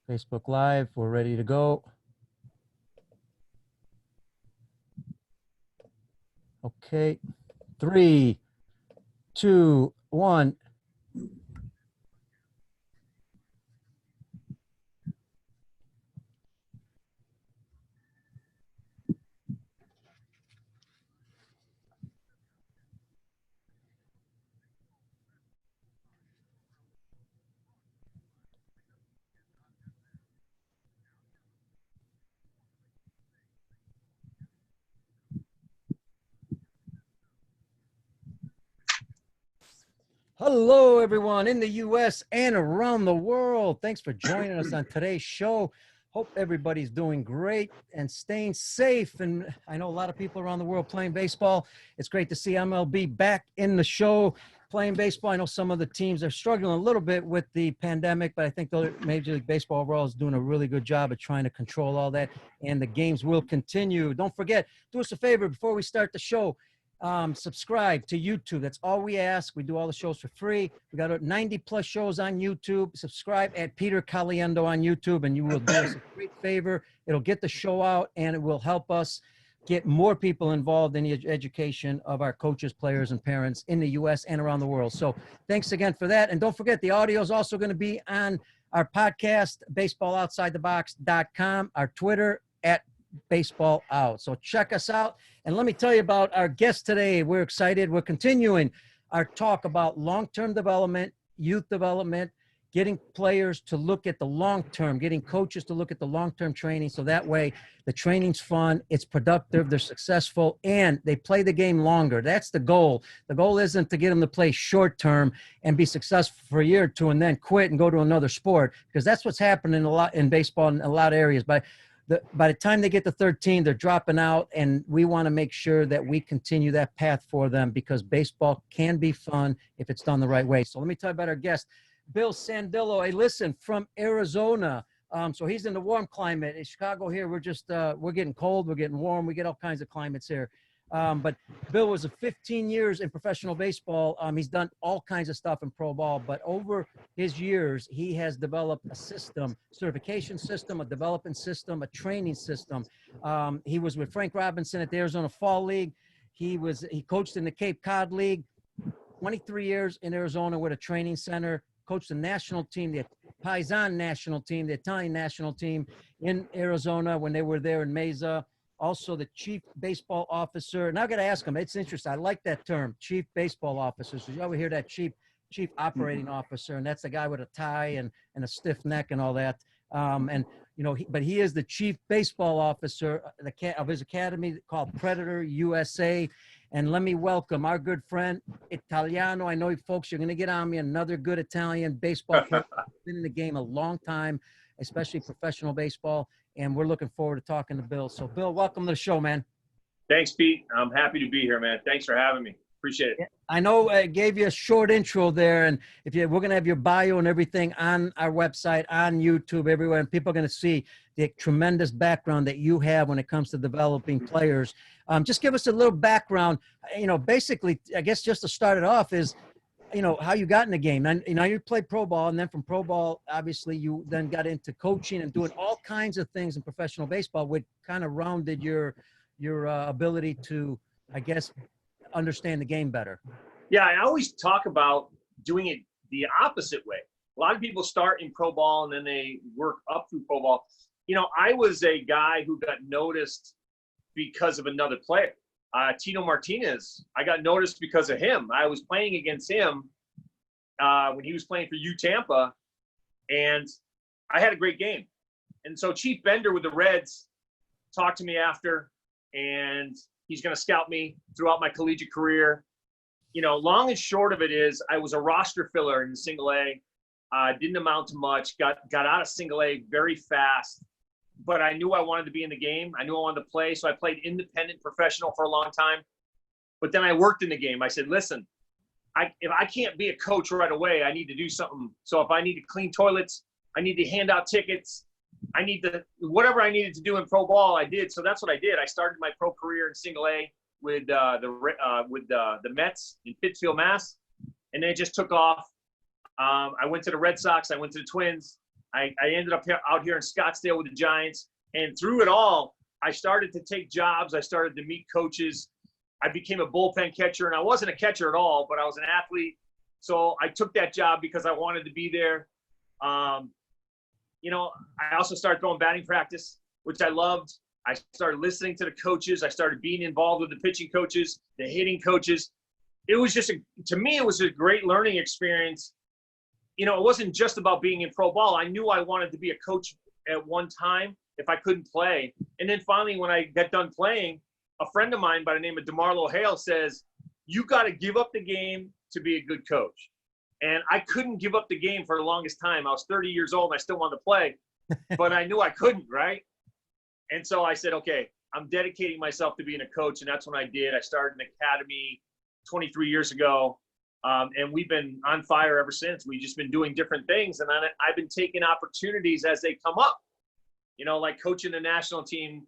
Facebook Live, we're ready to go. Okay, 3, 2, 1. Hello, everyone in the U.S. and around the world. Thanks for joining us on today's show. Hope everybody's doing great and staying safe. And I know a lot of people around the world playing baseball. It's great to see MLB back in the show playing baseball. I know some of the teams are struggling a little bit with the pandemic, but I think the Major League Baseball overall is doing a really good job of trying to control all that. And the games will continue. Don't forget, do us a favor before we start the show. Subscribe to YouTube. That's all we ask. We do all the shows for free. We got 90 plus shows on YouTube. Subscribe at Peter Caliendo on YouTube, and you will do us a great favor. It'll get the show out, and it will help us get more people involved in the education of our coaches, players, and parents in the U.S. and around the world. So thanks again for that. And don't forget, the audio is also going to be on our podcast, baseballoutsidethebox.com, our Twitter, at Baseball Out. So check us out. And let me tell you about our guest today. We're excited. We're continuing our talk about long-term development, youth development, getting players to look at the long-term, getting coaches to look at the long-term training. So that way the training's fun, it's productive, they're successful, and they play the game longer. That's the goal. The goal isn't to get them to play short-term and be successful for a year or two and then quit and go to another sport, because that's what's happening a lot in baseball in a lot of areas. But by the time they get to 13, they're dropping out, and we want to make sure that we continue that path for them, because baseball can be fun if it's done the right way. So let me tell you about our guest, Bill Sandillo. Hey, listen, from Arizona. So he's in the warm climate. In Chicago here, we're just we're getting cold, we're getting warm, we get all kinds of climates here. But Bill was 15 years in professional baseball. He's done all kinds of stuff in pro ball, but over his years, he has developed a system, certification system, a development system, a training system. He was with Frank Robinson at the Arizona Fall League. He coached in the Cape Cod League, 23 years in Arizona with a training center, coached the national team, the Paisan national team, the Italian national team in Arizona when they were there in Mesa. Also the chief baseball officer. Now I got to ask him, it's interesting. I like that term, chief baseball officer. So you always hear that chief operating officer, and that's the guy with a tie and a stiff neck and all that. And, you know, but he is the chief baseball officer of his academy called Predator USA. And let me welcome our good friend, Italiano. I know you folks, you're going to get on me, another good Italian baseball player. Been in the game a long time, especially professional baseball. And we're looking forward to talking to Bill. So, Bill, welcome to the show, man. Thanks, Pete. I'm happy to be here, man. Thanks for having me. Appreciate it. I know I gave you a short intro there, and we're going to have your bio and everything on our website, on YouTube, everywhere, and people are going to see the tremendous background that you have when it comes to developing players. Just give us a little background. You know, basically, I guess just to start it off is, you know, how you got in the game. And, you know, you played pro ball, and then from pro ball, obviously you then got into coaching and doing all kinds of things in professional baseball, which kind of rounded your ability to, I guess, understand the game better. Yeah, I always talk about doing it the opposite way. A lot of people start in pro ball and then they work up through pro ball. You know, I was a guy who got noticed because of another player. Tino Martinez, I got noticed because of him. I was playing against him when he was playing for U Tampa, and I had a great game. And so Chief Bender with the Reds talked to me after, and he's going to scout me throughout my collegiate career. You know, long and short of it is I was a roster filler in single A. Didn't amount to much, got out of single A very fast. But I knew I wanted to be in the game. I knew I wanted to play. So I played independent professional for a long time. But then I worked in the game. I said, listen, if I can't be a coach right away, I need to do something. So if I need to clean toilets, I need to hand out tickets, I need to, whatever I needed to do in pro ball, I did. So that's what I did. I started my pro career in single A with the Mets in Pittsfield, Mass. And then it just took off. I went to the Red Sox. I went to the Twins. I ended up out here in Scottsdale with the Giants. And through it all, I started to take jobs. I started to meet coaches. I became a bullpen catcher, and I wasn't a catcher at all, but I was an athlete. So I took that job because I wanted to be there. You know, I also started going batting practice, which I loved. I started listening to the coaches. I started being involved with the pitching coaches, the hitting coaches. It was just, to me, it was a great learning experience. You know, it wasn't just about being in pro ball. I knew I wanted to be a coach at one time if I couldn't play. And then finally, when I got done playing, a friend of mine by the name of DeMarlo Hale says, you got to give up the game to be a good coach. And I couldn't give up the game for the longest time. I was 30 years old and I still wanted to play, but I knew I couldn't, right? And so I said, okay, I'm dedicating myself to being a coach. And that's when I did. I started an academy 23 years ago. And we've been on fire ever since. We've just been doing different things. And I've been taking opportunities as they come up, you know, like coaching the national team,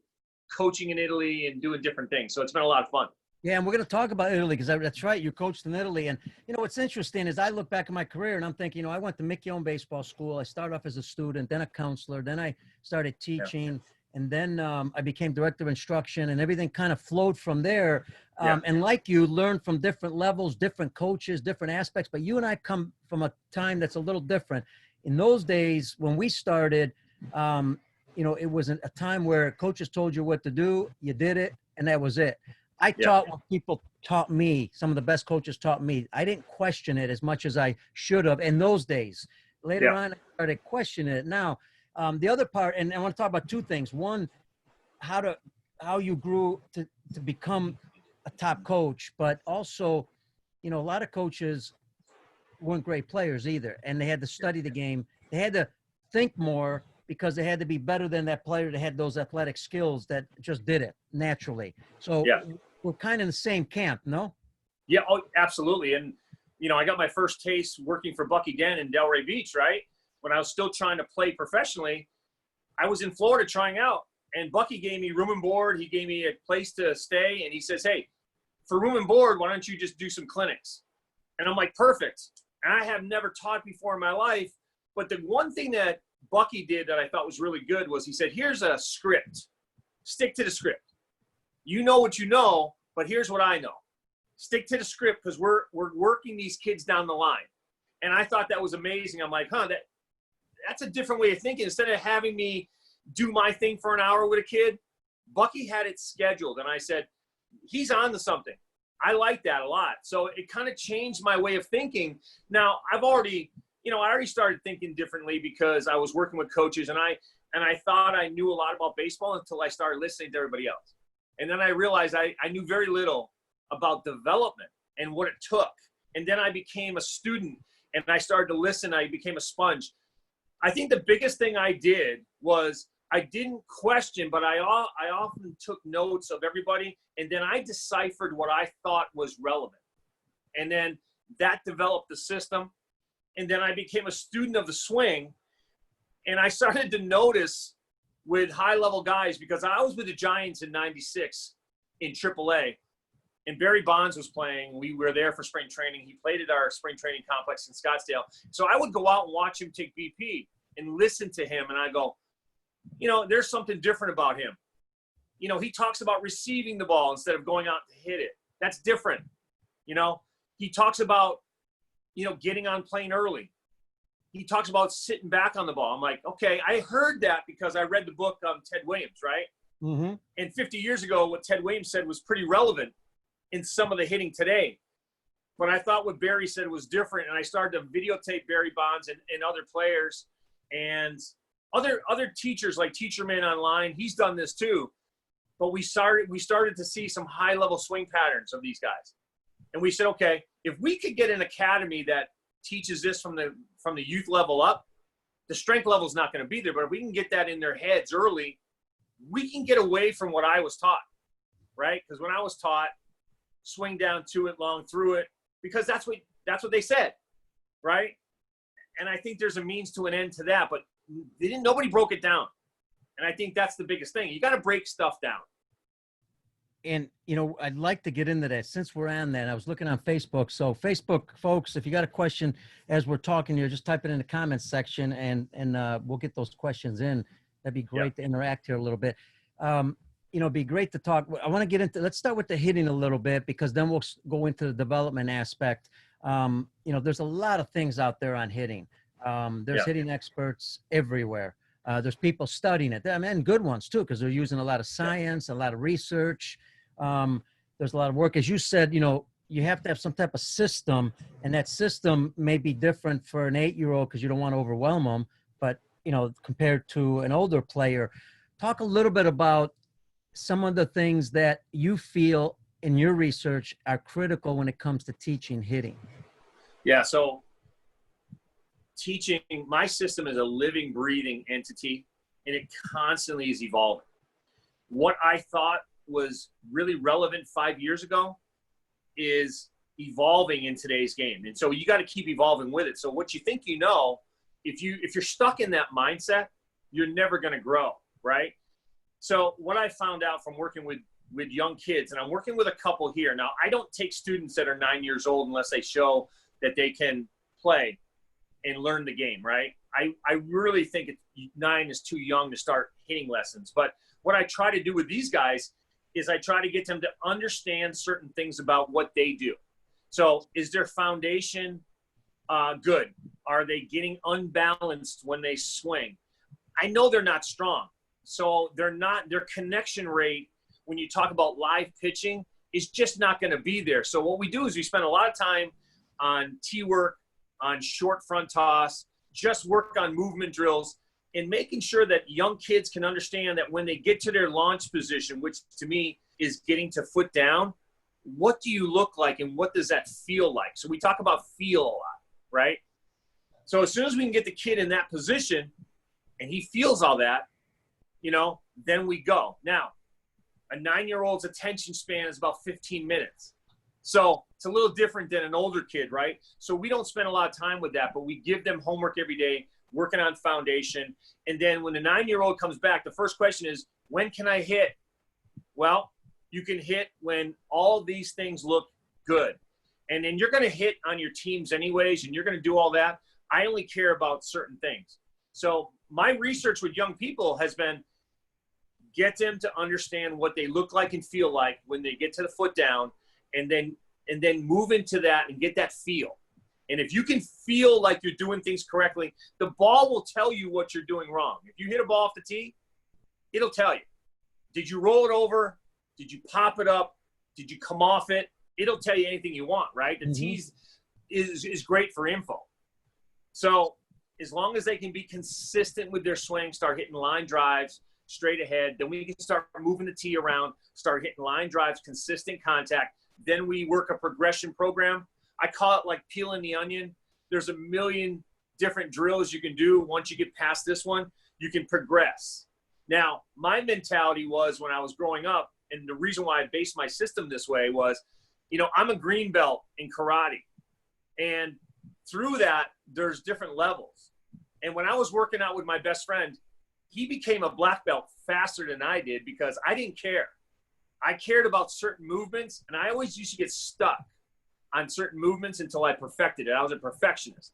coaching in Italy, and doing different things. So it's been a lot of fun. Yeah, and we're going to talk about Italy because that's right. You coached in Italy. And, you know, what's interesting is I look back at my career and I'm thinking, you know, I went to Mickey Owen Baseball School. I started off as a student, then a counselor. Then I started teaching. Yeah. And then I became director of instruction, and everything kind of flowed from there. And like you, learned from different levels, different coaches, different aspects. But you and I come from a time that's a little different. In those days, when we started, you know, it was a time where coaches told you what to do, you did it, and that was it. I taught what people taught me. Some of the best coaches taught me. I didn't question it as much as I should have in those days. Later on, I started questioning it. Now, the other part, and I want to talk about two things. One, how you grew to become a top coach, but also, you know, a lot of coaches weren't great players either, and they had to study the game. They had to think more because they had to be better than that player that had those athletic skills that just did it naturally. So we're kind of in the same camp, no? Yeah, oh, absolutely. And, you know, I got my first taste working for Bucky Dent in Delray Beach, right? When I was still trying to play professionally. I was in Florida trying out, and Bucky gave me room and board. He gave me a place to stay, and he says, hey, for room and board, why don't you just do some clinics? And I'm like, perfect. And I have never taught before in my life, but the one thing that Bucky did that I thought was really good was he said, here's a script. Stick to the script. You know what you know, but here's what I know. Stick to the script because we're working these kids down the line. And I thought that was amazing. I'm like, that's a different way of thinking. Instead of having me do my thing for an hour with a kid, Bucky had it scheduled. And I said, he's on to something. I like that a lot. So it kind of changed my way of thinking. Now, I already started thinking differently because I was working with coaches, and I thought I knew a lot about baseball until I started listening to everybody else. And then I realized I knew very little about development and what it took. And then I became a student, and I started to listen. I became a sponge. I think the biggest thing I did was I didn't question, but I often took notes of everybody, and then I deciphered what I thought was relevant. And then that developed the system. And then I became a student of the swing, and I started to notice with high-level guys, because I was with the Giants in '96 in AAA, and Barry Bonds was playing. We were there for spring training. He played at our spring training complex in Scottsdale. So I would go out and watch him take BP and listen to him, and I go, you know, there's something different about him. You know, he talks about receiving the ball instead of going out to hit it. That's different. You know, he talks about, you know, getting on plane early. He talks about sitting back on the ball. I'm like, okay, I heard that because I read the book Ted Williams, right? Mm-hmm. And 50 years ago, what Ted Williams said was pretty relevant in some of the hitting today. But I thought what Barry said was different, and I started to videotape Barry Bonds and other players and other teachers like Teacher Man Online. He's done this too. But we started to see some high-level swing patterns of these guys. And we said, okay, if we could get an academy that teaches this from the youth level up, the strength level is not going to be there. But if we can get that in their heads early, we can get away from what I was taught, right? Because when I was taught, swing down to it, long through it, because that's what they said, right? And I think there's a means to an end to that, but nobody broke it down. And I think that's the biggest thing. You got to break stuff down. And, you know, I'd like to get into that since we're on that. I was looking on Facebook. So Facebook folks, if you got a question as we're talking here, just type it in the comments section and we'll get those questions in. That'd be great to interact here a little bit. You know, it'd be great to talk. I want to get into, let's start with the hitting a little bit, because then we'll go into the development aspect. You know, there's a lot of things out there on hitting. There's hitting experts everywhere. There's people studying it. I mean, good ones too, because they're using a lot of science, a lot of research. There's a lot of work. As you said, you know, you have to have some type of system, and that system may be different for an 8-year-old because you don't want to overwhelm them. But, you know, compared to an older player, talk a little bit about some of the things that you feel in your research are critical when it comes to teaching hitting. Yeah. So teaching, my system is a living, breathing entity, and it constantly is evolving. What I thought was really relevant 5 years ago is evolving in today's game. And so you got to keep evolving with it. So what you think, you know, if you're stuck in that mindset, you're never going to grow, right? So what I found out from working with young kids, and I'm working with a couple here. Now, I don't take students that are 9 years old unless they show that they can play and learn the game, right? I really think 9 is too young to start hitting lessons. But what I try to do with these guys is I try to get them to understand certain things about what they do. So is their foundation good? Are they getting unbalanced when they swing? I know they're not strong. So their connection rate, when you talk about live pitching, is just not going to be there. So what we do is we spend a lot of time on tee work, on short front toss, just work on movement drills, and making sure that young kids can understand that when they get to their launch position, which to me is getting to foot down, what do you look like and what does that feel like? So we talk about feel a lot, right? So as soon as we can get the kid in that position and he feels all that, you know, then we go. Now, a 9-year-old's attention span is about 15 minutes. So it's a little different than an older kid, right? So we don't spend a lot of time with that, but we give them homework every day, working on foundation. And then when the 9-year-old comes back, the first question is, when can I hit? Well, you can hit when all these things look good. And then you're going to hit on your teams anyways, and you're going to do all that. I only care about certain things. So my research with young people has been get them to understand what they look like and feel like when they get to the foot down, and then move into that and get that feel. And if you can feel like you're doing things correctly, the ball will tell you what you're doing wrong. If you hit a ball off the tee, it'll tell you. Did you roll it over? Did you pop it up? Did you come off it? It'll tell you anything you want, right? The tees is great for info. So as long as they can be consistent with their swing, start hitting line drives straight ahead, then we can start moving the tee around, start hitting line drives, consistent contact. Then we work a progression program. I call it like peeling the onion. There's a million different drills you can do. Once you get past this one, you can progress. Now, my mentality was when I was growing up, and the reason why I based my system this way was, you know, I'm a green belt in karate. And through that, there's different levels. And when I was working out with my best friend, he became a black belt faster than I did because I didn't care. I cared about certain movements, and I always used to get stuck on certain movements until I perfected it. I was a perfectionist.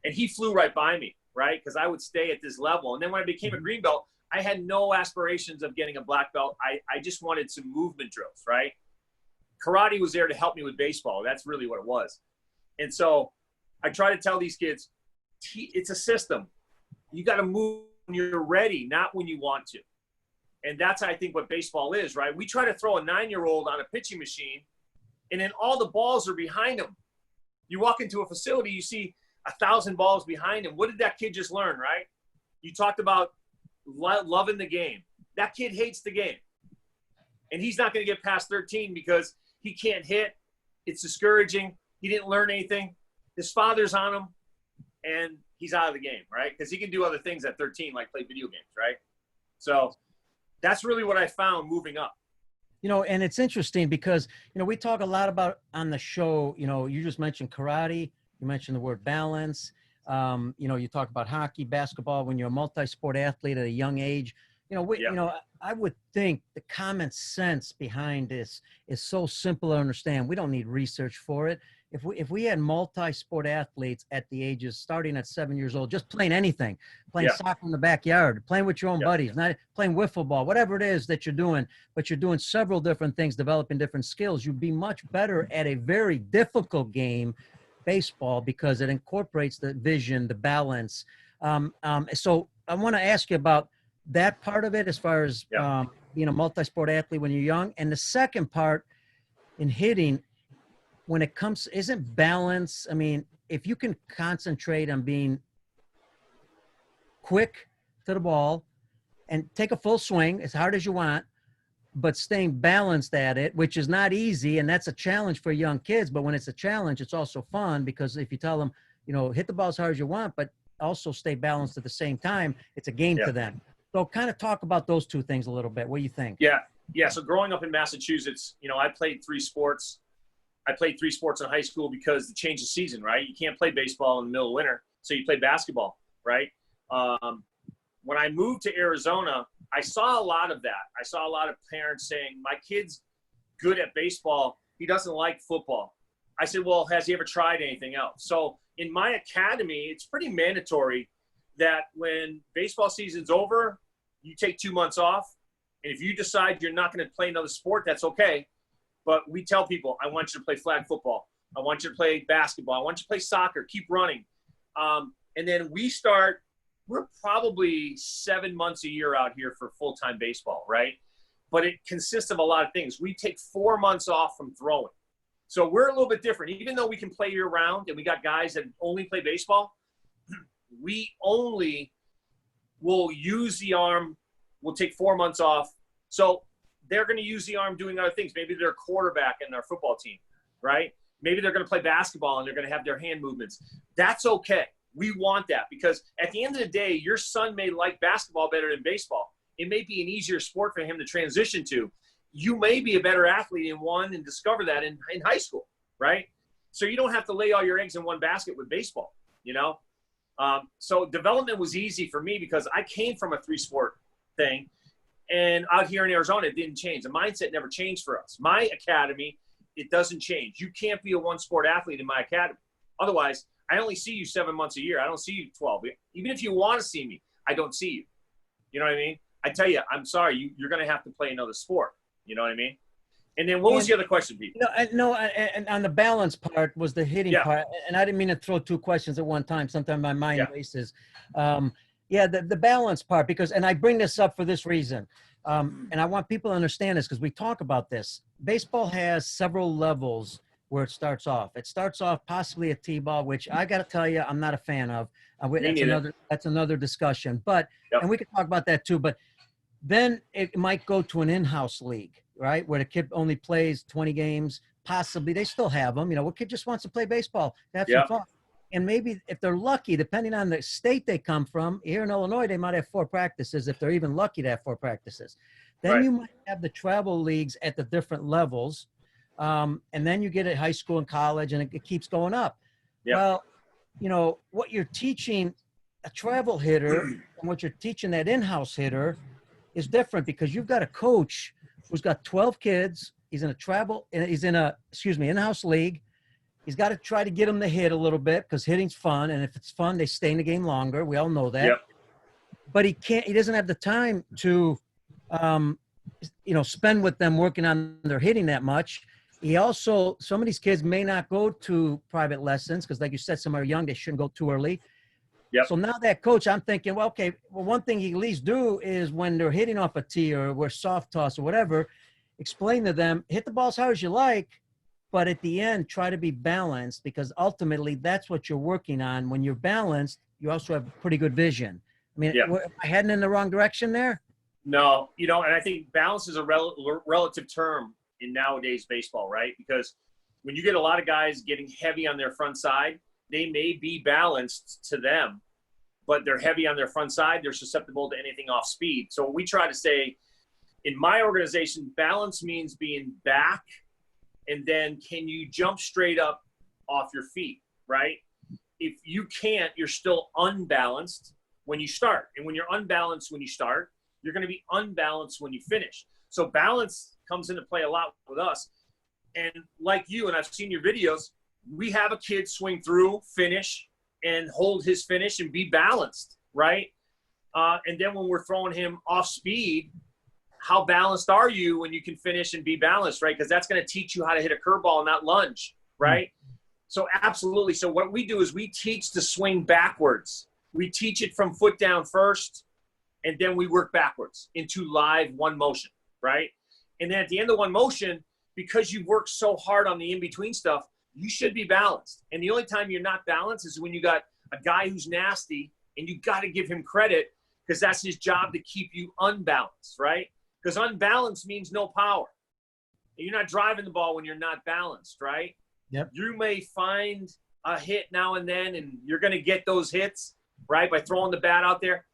And he flew right by me, right? Because I would stay at this level. And then when I became a green belt, I had no aspirations of getting a black belt. I just wanted some movement drills, right? Karate was there to help me with baseball. That's really what it was. And so I try to tell these kids, it's a system. You got to move when you're ready, not when you want to. And that's, I think, what baseball is, right? We try to throw a 9-year-old on a pitching machine, and then all the balls are behind him. You walk into a facility, you see 1,000 balls behind him. What did that kid just learn, right? You talked about loving the game. That kid hates the game. And he's not going to get past 13 because he can't hit. It's discouraging. He didn't learn anything. His father's on him, and he's out of the game, right? Because he can do other things at 13, like play video games, right? So that's really what I found moving up. You know, and it's interesting because, you know, we talk a lot about on the show, you know, you just mentioned karate, you mentioned the word balance. You know, you talk about hockey, basketball, when you're a multi-sport athlete at a young age, Yeah. I would think the common sense behind this is so simple to understand. We don't need research for it. If we had multi-sport athletes at the ages starting at 7 years old, just playing anything, playing Yeah. soccer in the backyard, playing with your own Yeah. buddies, not playing wiffle ball, whatever it is that you're doing, but you're doing several different things, developing different skills, you'd be much better at a very difficult game, baseball, because it incorporates the vision, the balance. So I want to ask you about that part of it as far as Yeah. being a multi-sport athlete when you're young. And the second part in hitting, when it comes, isn't balance. I mean, if you can concentrate on being quick to the ball and take a full swing as hard as you want, but staying balanced at it, which is not easy. And that's a challenge for young kids. But when it's a challenge, it's also fun, because if you tell them, hit the ball as hard as you want, but also stay balanced at the same time, it's a game to them. So kind of talk about those two things a little bit. What do you think? Yeah. Yeah. So growing up in Massachusetts, I played 3 sports. I played 3 sports in high school because the change of season, right? You can't play baseball in the middle of winter, so you play basketball, right? When I moved to Arizona, I saw a lot of that. I saw a lot of parents saying, my kid's good at baseball. He doesn't like football. I said, well, has he ever tried anything else? So in my academy, it's pretty mandatory that when baseball season's over, you take 2 months off. And if you decide you're not going to play another sport, that's okay. But we tell people, I want you to play flag football. I want you to play basketball. I want you to play soccer. Keep running. And then we're probably 7 months a year out here for full-time baseball, right? But it consists of a lot of things. We take 4 months off from throwing. So we're a little bit different. Even though we can play year-round and we got guys that only play baseball, we only will use the arm. We'll take 4 months off. So they're going to use the arm doing other things. Maybe they're a quarterback in their football team, right? Maybe they're going to play basketball and they're going to have their hand movements. That's okay. We want that, because at the end of the day, your son may like basketball better than baseball. It may be an easier sport for him to transition to. You may be a better athlete in one and discover that in high school, right? So you don't have to lay all your eggs in one basket with baseball, So development was easy for me because I came from a 3-sport thing. And out here in Arizona, it didn't change. The mindset never changed for us. My academy, it doesn't change. You can't be a 1-sport athlete in my academy. Otherwise, I only see you 7 months a year. I don't see you 12. Even if you want to see me, I don't see you. You know what I mean? I tell you, I'm sorry, you're going to have to play another sport. You know what I mean? And then what was the other question, Pete? And on the balance part was the hitting part. And I didn't mean to throw 2 questions at one time. Sometimes my mind races. The balance part, and I bring this up for this reason. And I want people to understand this because we talk about this. Baseball has several levels where it starts off. It starts off possibly a T-ball, which I got to tell you, I'm not a fan of. That's another discussion. But and we can talk about that too. But then it might go to an in-house league, right, where the kid only plays 20 games. Possibly they still have them. A kid just wants to play baseball, have some fun. And maybe if they're lucky, depending on the state they come from, here in Illinois, they might have 4 practices if they're even lucky to have 4 practices. Then you might have the travel leagues at the different levels. And then you get it high school and college, and it keeps going up. Well, what you're teaching a travel hitter and what you're teaching that in-house hitter is different, because you've got a coach who's got 12 kids. He's in in-house league. He's got to try to get them to hit a little bit, because hitting's fun. And if it's fun, they stay in the game longer. We all know that. But he doesn't have the time to, spend with them working on their hitting that much. Some of these kids may not go to private lessons because, like you said, some are young. They shouldn't go too early. So now that coach, I'm thinking, one thing he at least do is when they're hitting off a tee or we're soft toss or whatever, explain to them, hit the ball as hard as you like, but at the end, try to be balanced, because ultimately that's what you're working on. When you're balanced, you also have pretty good vision. I mean, am I heading in the wrong direction there? No, and I think balance is a relative term in nowadays baseball, right? Because when you get a lot of guys getting heavy on their front side, they may be balanced to them, but they're heavy on their front side. They're susceptible to anything off speed. So we try to say, in my organization, balance means being back, and then can you jump straight up off your feet, right? If you can't, you're still unbalanced when you start. And when you're unbalanced when you start, you're going to be unbalanced when you finish. So balance comes into play a lot with us. And like you, and I've seen your videos, we have a kid swing through, finish, and hold his finish and be balanced, right? And then when we're throwing him off speed, how balanced are you when you can finish and be balanced, right? Because that's going to teach you how to hit a curveball and not lunge, right? So absolutely. So what we do is we teach the swing backwards. We teach it from foot down first, and then we work backwards into live one motion, right? And then at the end of one motion, because you've worked so hard on the in-between stuff, you should be balanced. And the only time you're not balanced is when you got a guy who's nasty, and you got to give him credit because that's his job to keep you unbalanced, right? Because unbalanced means no power. You're not driving the ball when you're not balanced, right? Yep. You may find a hit now and then, and you're going to get those hits, right, by throwing the bat out there.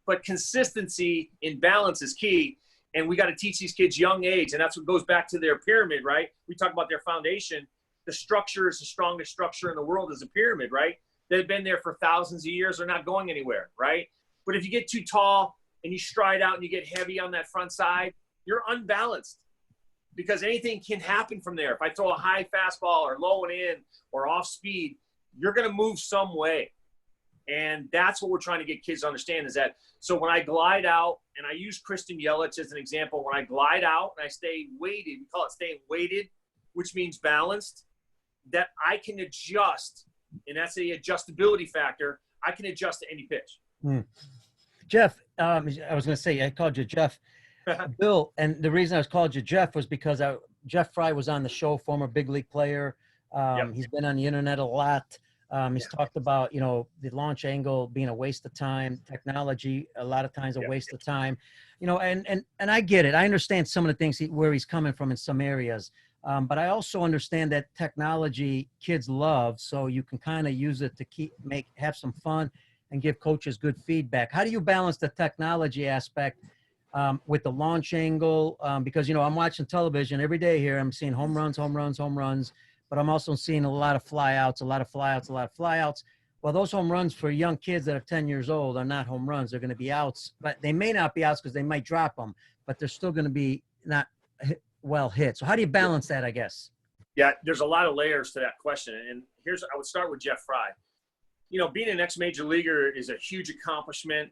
But consistency in balance is key, and we got to teach these kids young age, and that's what goes back to their pyramid, right? We talk about their foundation. The structure is the strongest structure in the world is a pyramid, right? They've been there for thousands of years. They're not going anywhere, right? But if you get too tall and you stride out and you get heavy on that front side, you're unbalanced because anything can happen from there. If I throw a high fastball or low and in or off speed, you're going to move some way. And that's what we're trying to get kids to understand is that, so when I glide out, and I use Kristen Yelich as an example, when I glide out and I stay weighted, we call it staying weighted, which means balanced, that I can adjust, and that's the adjustability factor. I can adjust to any pitch. Jeff, I was going to say, I called you Jeff. Bill, and the reason I was called you Jeff was because Jeff Fry was on the show, former big league player. He's been on the internet a lot. He's talked about, the launch angle being a waste of time, technology, a lot of times a waste of time, and I get it. I understand some of the things where he's coming from in some areas. But I also understand that technology kids love, so you can kind of use it to have some fun and give coaches good feedback. How do you balance the technology aspect with the launch angle? Because, I'm watching television every day here. I'm seeing home runs, but I'm also seeing a lot of flyouts. Well, those home runs for young kids that are 10 years old are not home runs. They're going to be outs, but they may not be outs because they might drop them, but they're still going to be not well hit. So how do you balance that, I guess? Yeah, there's a lot of layers to that question. And I would start with Jeff Fry. Being an ex-major leaguer is a huge accomplishment.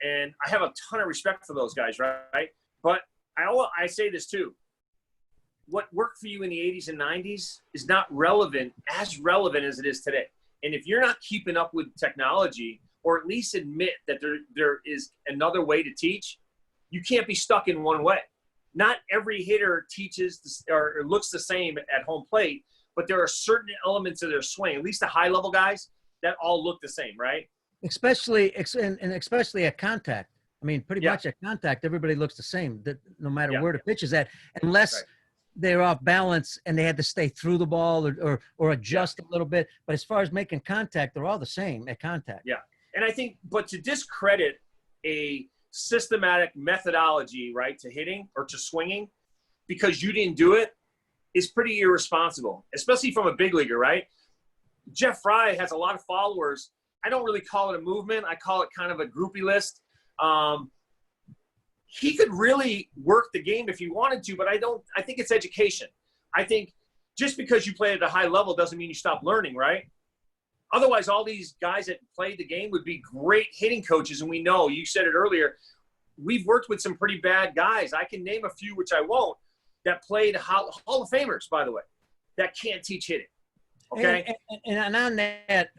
And I have a ton of respect for those guys, right? But I say this too. What worked for you in the 80s and 90s is not as relevant as it is today. And if you're not keeping up with technology, or at least admit that there is another way to teach, you can't be stuck in one way. Not every hitter teaches or looks the same at home plate, but there are certain elements of their swing, at least the high-level guys, that all look the same, right? Especially at contact. I mean, pretty much at contact, everybody looks the same, no matter where the pitch is at, unless they're off balance and they had to stay through the ball or adjust a little bit. But as far as making contact, they're all the same at contact. Yeah. And I think, but to discredit a systematic methodology, right, to hitting or to swinging because you didn't do it is pretty irresponsible, especially from a big leaguer, right? Jeff Fry has a lot of followers. I don't really call it a movement. I call it kind of a groupie list. He could really work the game if he wanted to, but I think it's education. I think just because you play at a high level doesn't mean you stop learning, right? Otherwise, all these guys that played the game would be great hitting coaches, and we know, you said it earlier, we've worked with some pretty bad guys. I can name a few, which I won't, that played Hall of Famers, by the way, that can't teach hitting. Okay? And on that,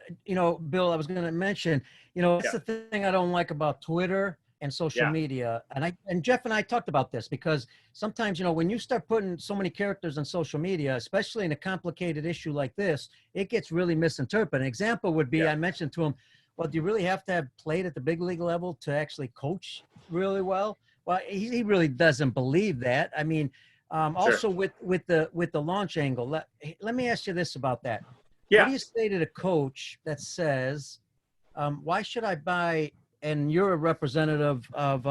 Bill, I was going to mention, that's the thing I don't like about Twitter and social media. And Jeff and I talked about this because sometimes, when you start putting so many characters on social media, especially in a complicated issue like this, it gets really misinterpreted. An example would be, I mentioned to him, well, do you really have to have played at the big league level to actually coach really well? Well, he really doesn't believe that. I mean, also with the launch angle, let me ask you this about that. What do you say to the coach that says, why should I buy, and you're a representative of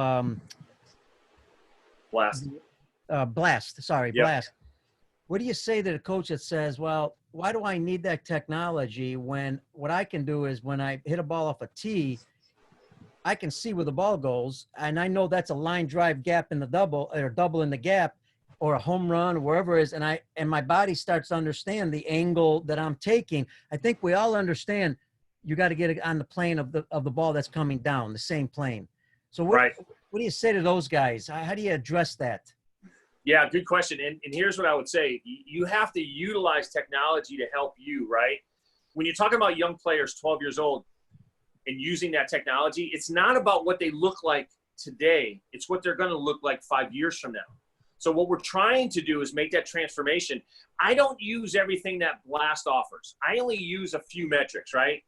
Blast. Blast. What do you say to the coach that says, well, why do I need that technology when what I can do is when I hit a ball off a tee, I can see where the ball goes, and I know that's a line drive gap in the double, or double in the gap, or a home run, or wherever it is, and my body starts to understand the angle that I'm taking. I think we all understand you got to get it on the plane of the ball that's coming down, the same plane. So what do you say to those guys? How do you address that? Yeah, good question. And here's what I would say. You have to utilize technology to help you, right? When you're talking about young players, 12 years old, and using that technology, it's not about what they look like today. It's what they're going to look like 5 years from now. So what we're trying to do is make that transformation. I don't use everything that Blast offers. I only use a few metrics, right?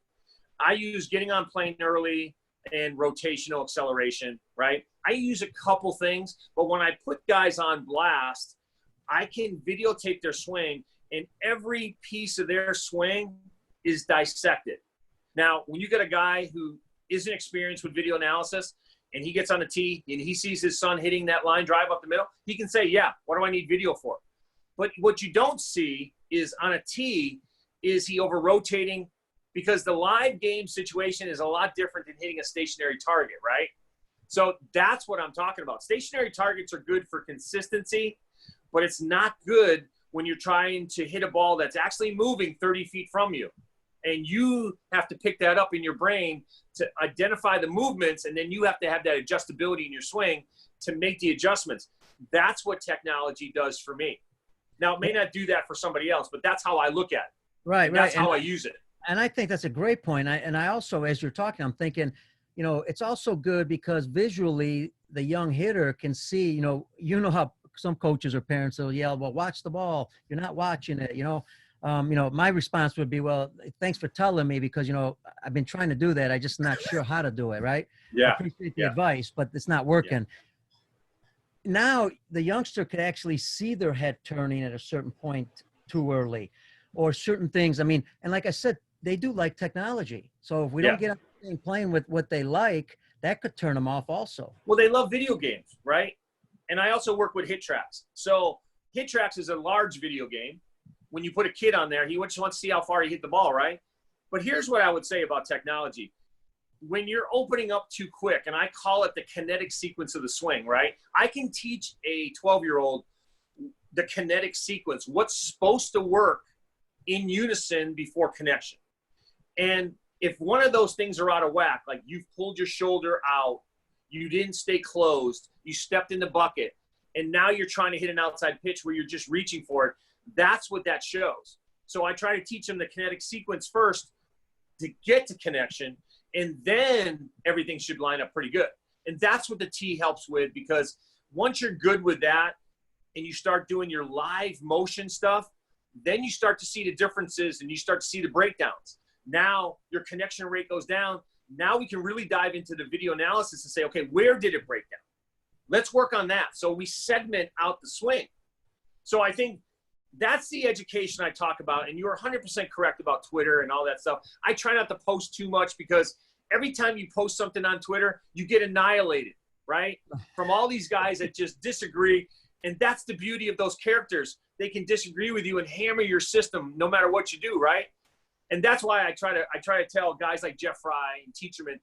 I use getting on plane early and rotational acceleration, right? I use a couple things, but when I put guys on Blast, I can videotape their swing, and every piece of their swing is dissected. Now, when you get a guy who isn't experienced with video analysis and he gets on the tee and he sees his son hitting that line drive up the middle, he can say, yeah, what do I need video for? But what you don't see is on a tee, is he over-rotating? Because the live game situation is a lot different than hitting a stationary target, right? So that's what I'm talking about. Stationary targets are good for consistency, but it's not good when you're trying to hit a ball that's actually moving 30 feet from you. And you have to pick that up in your brain to identify the movements, and then you have to have that adjustability in your swing to make the adjustments. That's what technology does for me. Now, it may not do that for somebody else, but that's how I look at it. Right, That's how I use it. And I think that's a great point. I also, as you're talking, I'm thinking, it's also good because visually the young hitter can see, how some coaches or parents will yell, well, watch the ball. You're not watching it, my response would be, well, thanks for telling me because, I've been trying to do that. I'm just not sure how to do it. Right. Yeah. I appreciate the advice, but it's not working. Yeah. Now the youngster could actually see their head turning at a certain point too early or certain things. I mean, and like I said, they do like technology. So if we don't get on the same plane with what they like, that could turn them off also. Well, they love video games, right? And I also work with Hit Tracks. So Hit Tracks is a large video game. When you put a kid on there, he just wants to see how far he hit the ball, right? But here's what I would say about technology. When you're opening up too quick, and I call it the kinetic sequence of the swing, right? I can teach a 12-year-old the kinetic sequence, what's supposed to work in unison before connection. And if one of those things are out of whack, like you've pulled your shoulder out, you didn't stay closed, you stepped in the bucket, and now you're trying to hit an outside pitch where you're just reaching for it, that's what that shows. So I try to teach them the kinetic sequence first to get to connection, and then everything should line up pretty good. And that's what the tee helps with, because once you're good with that and you start doing your live motion stuff, then you start to see the differences and you start to see the breakdowns. Now your connection rate goes down. Now we can really dive into the video analysis and say, okay, where did it break down? Let's work on that. So we segment out the swing. So I think that's the education I talk about. And you're 100% correct about Twitter and all that stuff. I try not to post too much because every time you post something on Twitter, you get annihilated, right? From all these guys that just disagree. And that's the beauty of those characters. They can disagree with you and hammer your system no matter what you do, right? And that's why I try to tell guys like Jeff Fry and Teacherman,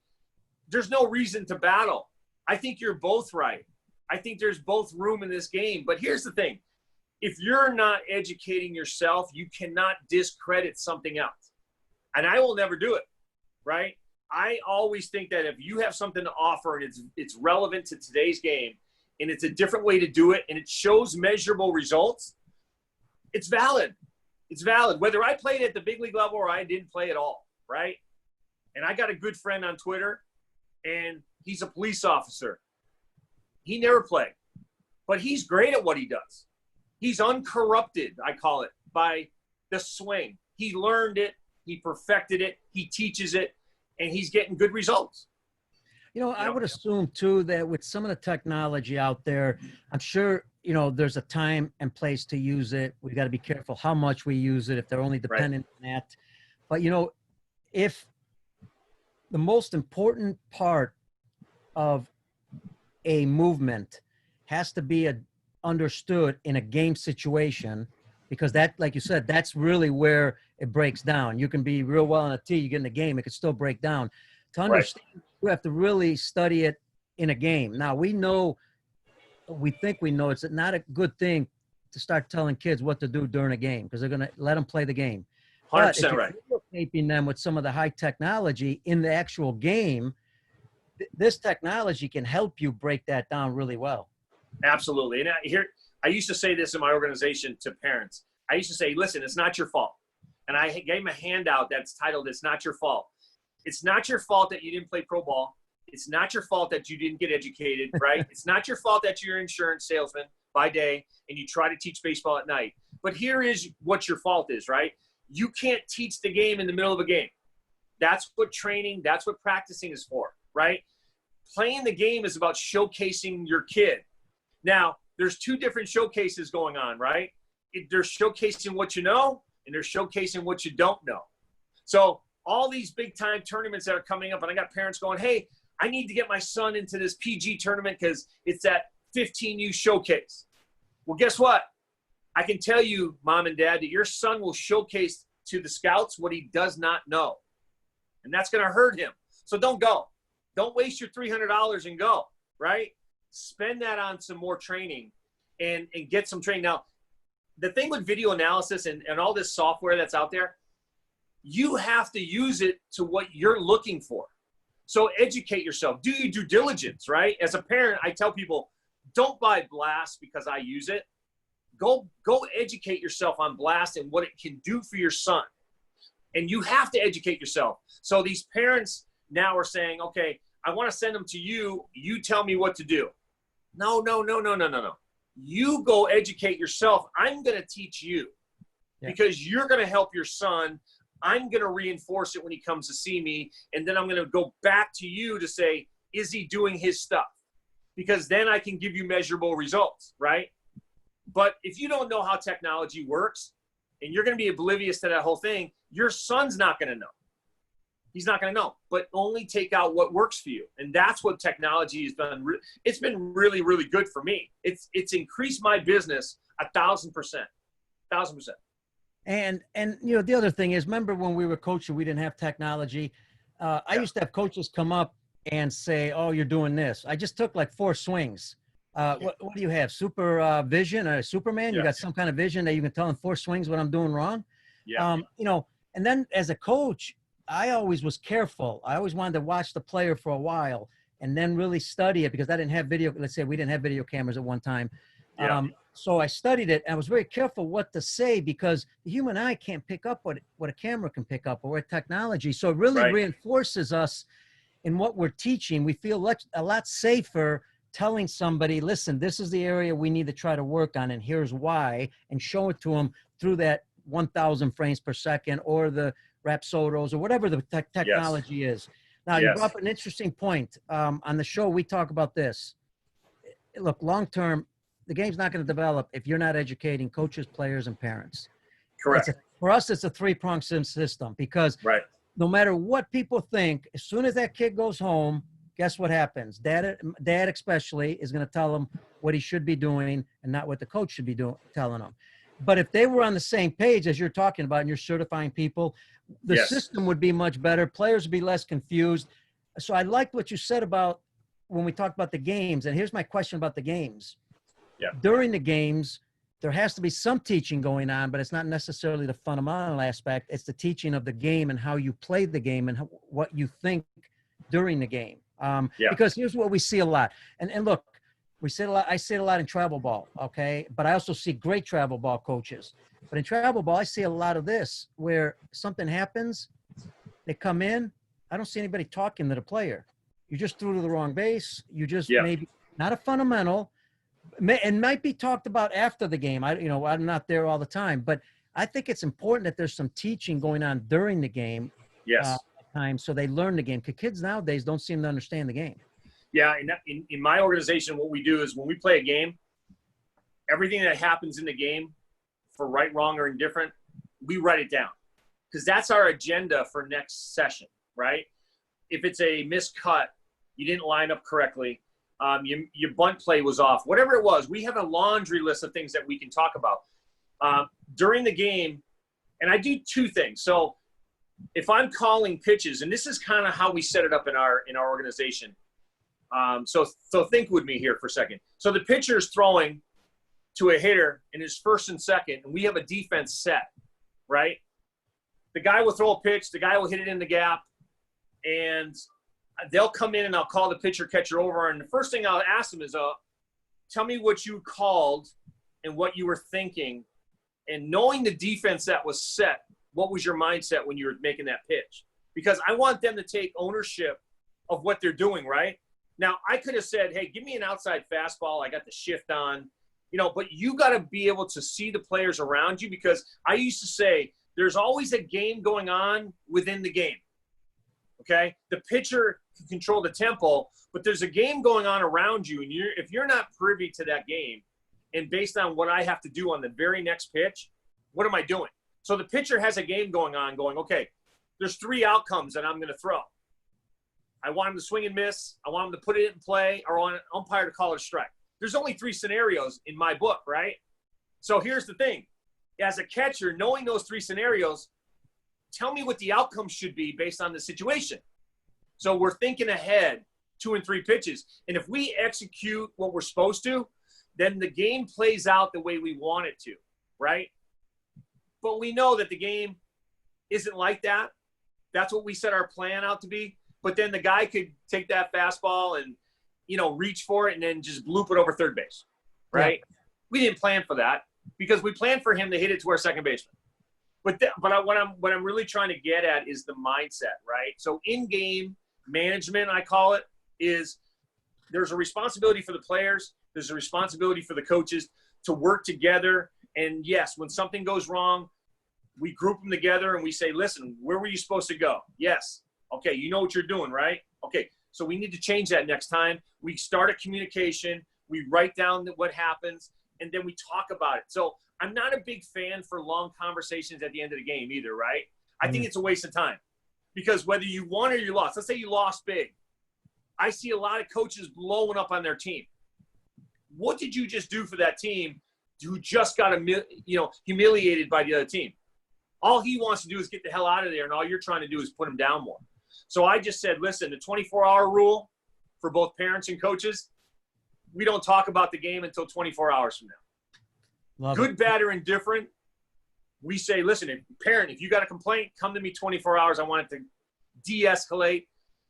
there's no reason to battle. I think you're both right. I think there's both room in this game. But here's the thing. If you're not educating yourself, you cannot discredit something else. And I will never do it, right? I always think that if you have something to offer and it's relevant to today's game and it's a different way to do it and it shows measurable results, it's valid. It's valid. Whether I played at the big league level or I didn't play at all, right? And I got a good friend on Twitter, and he's a police officer. He never played, but he's great at what he does. He's uncorrupted, I call it, by the swing. He learned it. He perfected it. He teaches it, and he's getting good results. I would assume, too, that with some of the technology out there, I'm sure, there's a time and place to use it. We got to be careful how much we use it if they're only dependent on that. But, if the most important part of a movement has to be understood in a game situation, because that, like you said, that's really where it breaks down. You can be real well on a tee, you get in the game, it could still break down. To understand, you have to really study it in a game. Now, we think we know it's not a good thing to start telling kids what to do during a game because they're going to let them play the game. 100% But if right. you're videotaping them with some of the high technology in the actual game, this technology can help you break that down really well. Absolutely. And I used to say this in my organization to parents. I used to say, listen, it's not your fault. And I gave them a handout that's titled, It's Not Your Fault. It's not your fault that you didn't play pro ball. It's not your fault that you didn't get educated, right? It's not your fault that you're an insurance salesman by day and you try to teach baseball at night. But here is what your fault is, right? You can't teach the game in the middle of a game. That's what training, that's what practicing is for, right? Playing the game is about showcasing your kid. Now, there's two different showcases going on, right? They're showcasing what you know and they're showcasing what you don't know. So all these big time tournaments that are coming up, and I got parents going, hey, I need to get my son into this PG tournament because it's that 15U showcase. Well, guess what? I can tell you, mom and dad, that your son will showcase to the scouts what he does not know. And that's going to hurt him. So don't go. Don't waste your $300 and go, right? Spend that on some more training and get some training. Now, the thing with video analysis and all this software that's out there, you have to use it to what you're looking for. So educate yourself. Do your due diligence, right? As a parent, I tell people, don't buy Blast because I use it. Go educate yourself on Blast and what it can do for your son. And you have to educate yourself. So these parents now are saying, okay, I want to send them to you. You tell me what to do. No. You go educate yourself. I'm going to teach you because you're going to help your son. I'm going to reinforce it when he comes to see me. And then I'm going to go back to you to say, is he doing his stuff? Because then I can give you measurable results, right? But if you don't know how technology works and you're going to be oblivious to that whole thing, your son's not going to know. He's not going to know, but only take out what works for you. And that's what technology has done. It's been really, really good for me. It's increased my business 1,000%. 1,000%. And you know, the other thing is, remember when we were coaching, we didn't have technology. I used to have coaches come up and say, oh, you're doing this. I just took like 4 swings. What do you have? Super vision or Superman? You got some kind of vision that you can tell in 4 swings what I'm doing wrong? Yeah. You know, and then as a coach, I always was careful. I always wanted to watch the player for a while and then really study it because I didn't have video. Let's say we didn't have video cameras at one time. So I studied it. And I was very careful what to say because the human eye can't pick up what a camera can pick up or what technology. So it really reinforces us in what we're teaching. We feel a lot safer telling somebody, listen, this is the area we need to try to work on and here's why, and show it to them through that 1,000 frames per second or the Rapsodos or whatever the technology is. Now, you brought up an interesting point. On the show, we talk about this. Look, long-term, the game's not going to develop if you're not educating coaches, players, and parents. Correct. For us, it's a 3-pronged system because no matter what people think, as soon as that kid goes home, guess what happens? Dad especially is going to tell him what he should be doing and not what the coach should be telling him. But if they were on the same page as you're talking about and you're certifying people, the system would be much better. Players would be less confused. So I liked what you said about when we talked about the games. And here's my question about the games. During the games, there has to be some teaching going on, but it's not necessarily the fundamental aspect. It's the teaching of the game and how you play the game and what you think during the game. Because here's what we see a lot. And look, we see it a lot. I see it a lot in travel ball, okay? But I also see great travel ball coaches. But in travel ball, I see a lot of this where something happens, they come in, I don't see anybody talking to the player. You just threw to the wrong base. You just maybe not a fundamental. It might be talked about after the game. I'm not there all the time, but I think it's important that there's some teaching going on during the game. Time so they learn the game. Because kids nowadays don't seem to understand the game. Yeah, in my organization, what we do is when we play a game, everything that happens in the game, for right, wrong, or indifferent, we write it down. Because that's our agenda for next session, right? If it's a miscut, you didn't line up correctly, your bunt play was off, whatever it was, we have a laundry list of things that we can talk about. During the game, and I do 2 things. So if I'm calling pitches, and this is kind of how we set it up in our organization. So think with me here for a second. So the pitcher is throwing to a hitter in his first and second, and we have a defense set, right? The guy will throw a pitch, the guy will hit it in the gap, and they'll come in and I'll call the pitcher catcher over. And the first thing I'll ask them is, tell me what you called and what you were thinking. And knowing the defense that was set, what was your mindset when you were making that pitch? Because I want them to take ownership of what they're doing, right? Now, I could have said, hey, give me an outside fastball. I got the shift on, but you got to be able to see the players around you, because I used to say there's always a game going on within the game, okay? The pitcher can control the tempo, but there's a game going on around you, and if you're not privy to that game, and based on what I have to do on the very next pitch, what am I doing? So the pitcher has a game going on, okay, there's 3 outcomes that I'm going to throw. I want him to swing and miss. I want him to put it in play, or I want an umpire to call it a strike. There's only 3 scenarios in my book, right? So here's the thing. As a catcher, knowing those 3 scenarios, tell me what the outcome should be based on the situation. So we're thinking ahead 2 and 3 pitches. And if we execute what we're supposed to, then the game plays out the way we want it to, right? But we know that the game isn't like that. That's what we set our plan out to be. But then the guy could take that fastball and, reach for it and then just bloop it over third base, right? Yeah. We didn't plan for that, because we planned for him to hit it to our second baseman. But what I'm really trying to get at is the mindset, right? So in-game management, I call it, is there's a responsibility for the players. There's a responsibility for the coaches to work together. And yes, when something goes wrong, we group them together and we say, listen, where were you supposed to go? Yes. Okay, you know what you're doing, right? Okay, so we need to change that next time. We start a communication. We write down what happens, and then we talk about it. So I'm not a big fan for long conversations at the end of the game either, right? I think it's a waste of time, because whether you won or you lost, let's say you lost big. I see a lot of coaches blowing up on their team. What did you just do for that team who just got humiliated by the other team? All he wants to do is get the hell out of there, and all you're trying to do is put him down more. So I just said, listen, the 24-hour rule for both parents and coaches, we don't talk about the game until 24 hours from now. Love Good, it. bad, or indifferent, we say, listen, if you got a complaint, come to me 24 hours. I want it to de-escalate.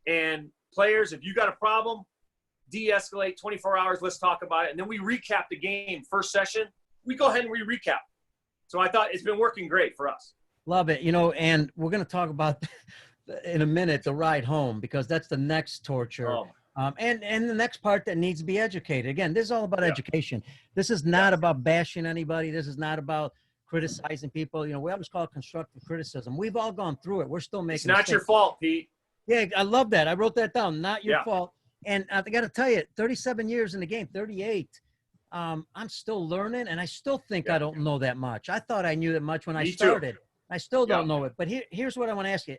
And players, if you got a problem, de-escalate, 24 hours, let's talk about it. And then we recap the game. First session, we go ahead and recap. So I thought it's been working great for us. Love it. And we're going to talk about in a minute the ride home, because that's the next torture. Oh. And the next part that needs to be educated. Again, this is all about education. This is not about bashing anybody. This is not about criticizing people. We always call it constructive criticism. We've all gone through it. We're still making It's not mistakes. your fault, Pete. Yeah, I love that. I wrote that down. Not your fault. And I got to tell you, 37 years in the game, 38, I'm still learning, and I still think I don't know that much. I thought I knew that much when I started. Too. I still don't know it. But here's what I want to ask you.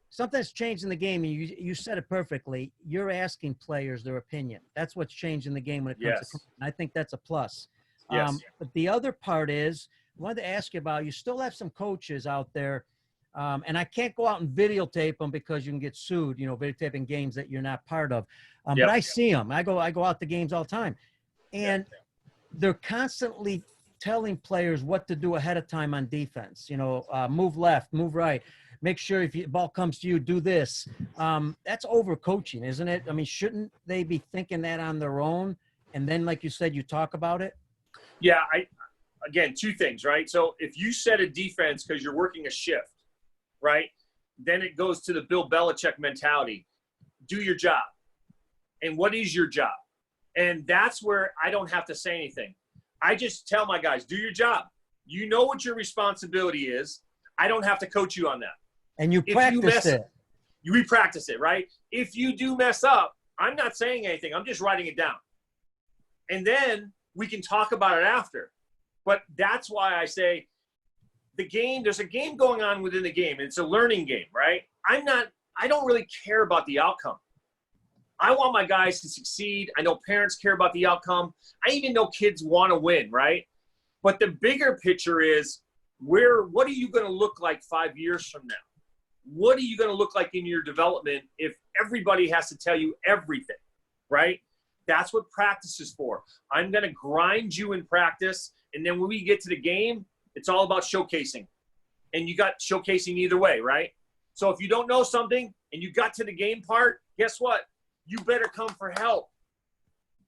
Something's changed in the game, and you said it perfectly. You're asking players their opinion. That's what's changed in the game when it comes to – and I think that's a plus. Yes. But the other part is, I wanted to ask you about, you still have some coaches out there, and I can't go out and videotape them because you can get sued, videotaping games that you're not part of. But I see them. I go out to games all the time. And they're constantly telling players what to do ahead of time on defense. Move left, move right. Make sure if the ball comes to you, do this. That's overcoaching, isn't it? I mean, shouldn't they be thinking that on their own? And then, like you said, you talk about it? Yeah, again, 2 things, right? So if you set a defense because you're working a shift, right, then it goes to the Bill Belichick mentality. Do your job. And what is your job? And that's where I don't have to say anything. I just tell my guys, do your job. You know what your responsibility is. I don't have to coach you on that. And you practice it. You re-practice it, right? If you do mess up, I'm not saying anything. I'm just writing it down. And then we can talk about it after. But that's why I say there's a game going on within the game. It's a learning game, right? I don't really care about the outcome. I want my guys to succeed. I know parents care about the outcome. I even know kids want to win, right? But the bigger picture is what are you going to look like 5 years from now? what are you going to look like in your development if everybody has to tell you everything, right? That's what practice is for. I'm going to grind you in practice, and then when we get to the game, it's all about showcasing. And you got showcasing either way, right? So if you don't know something and you got to the game part, guess what? You better come for help,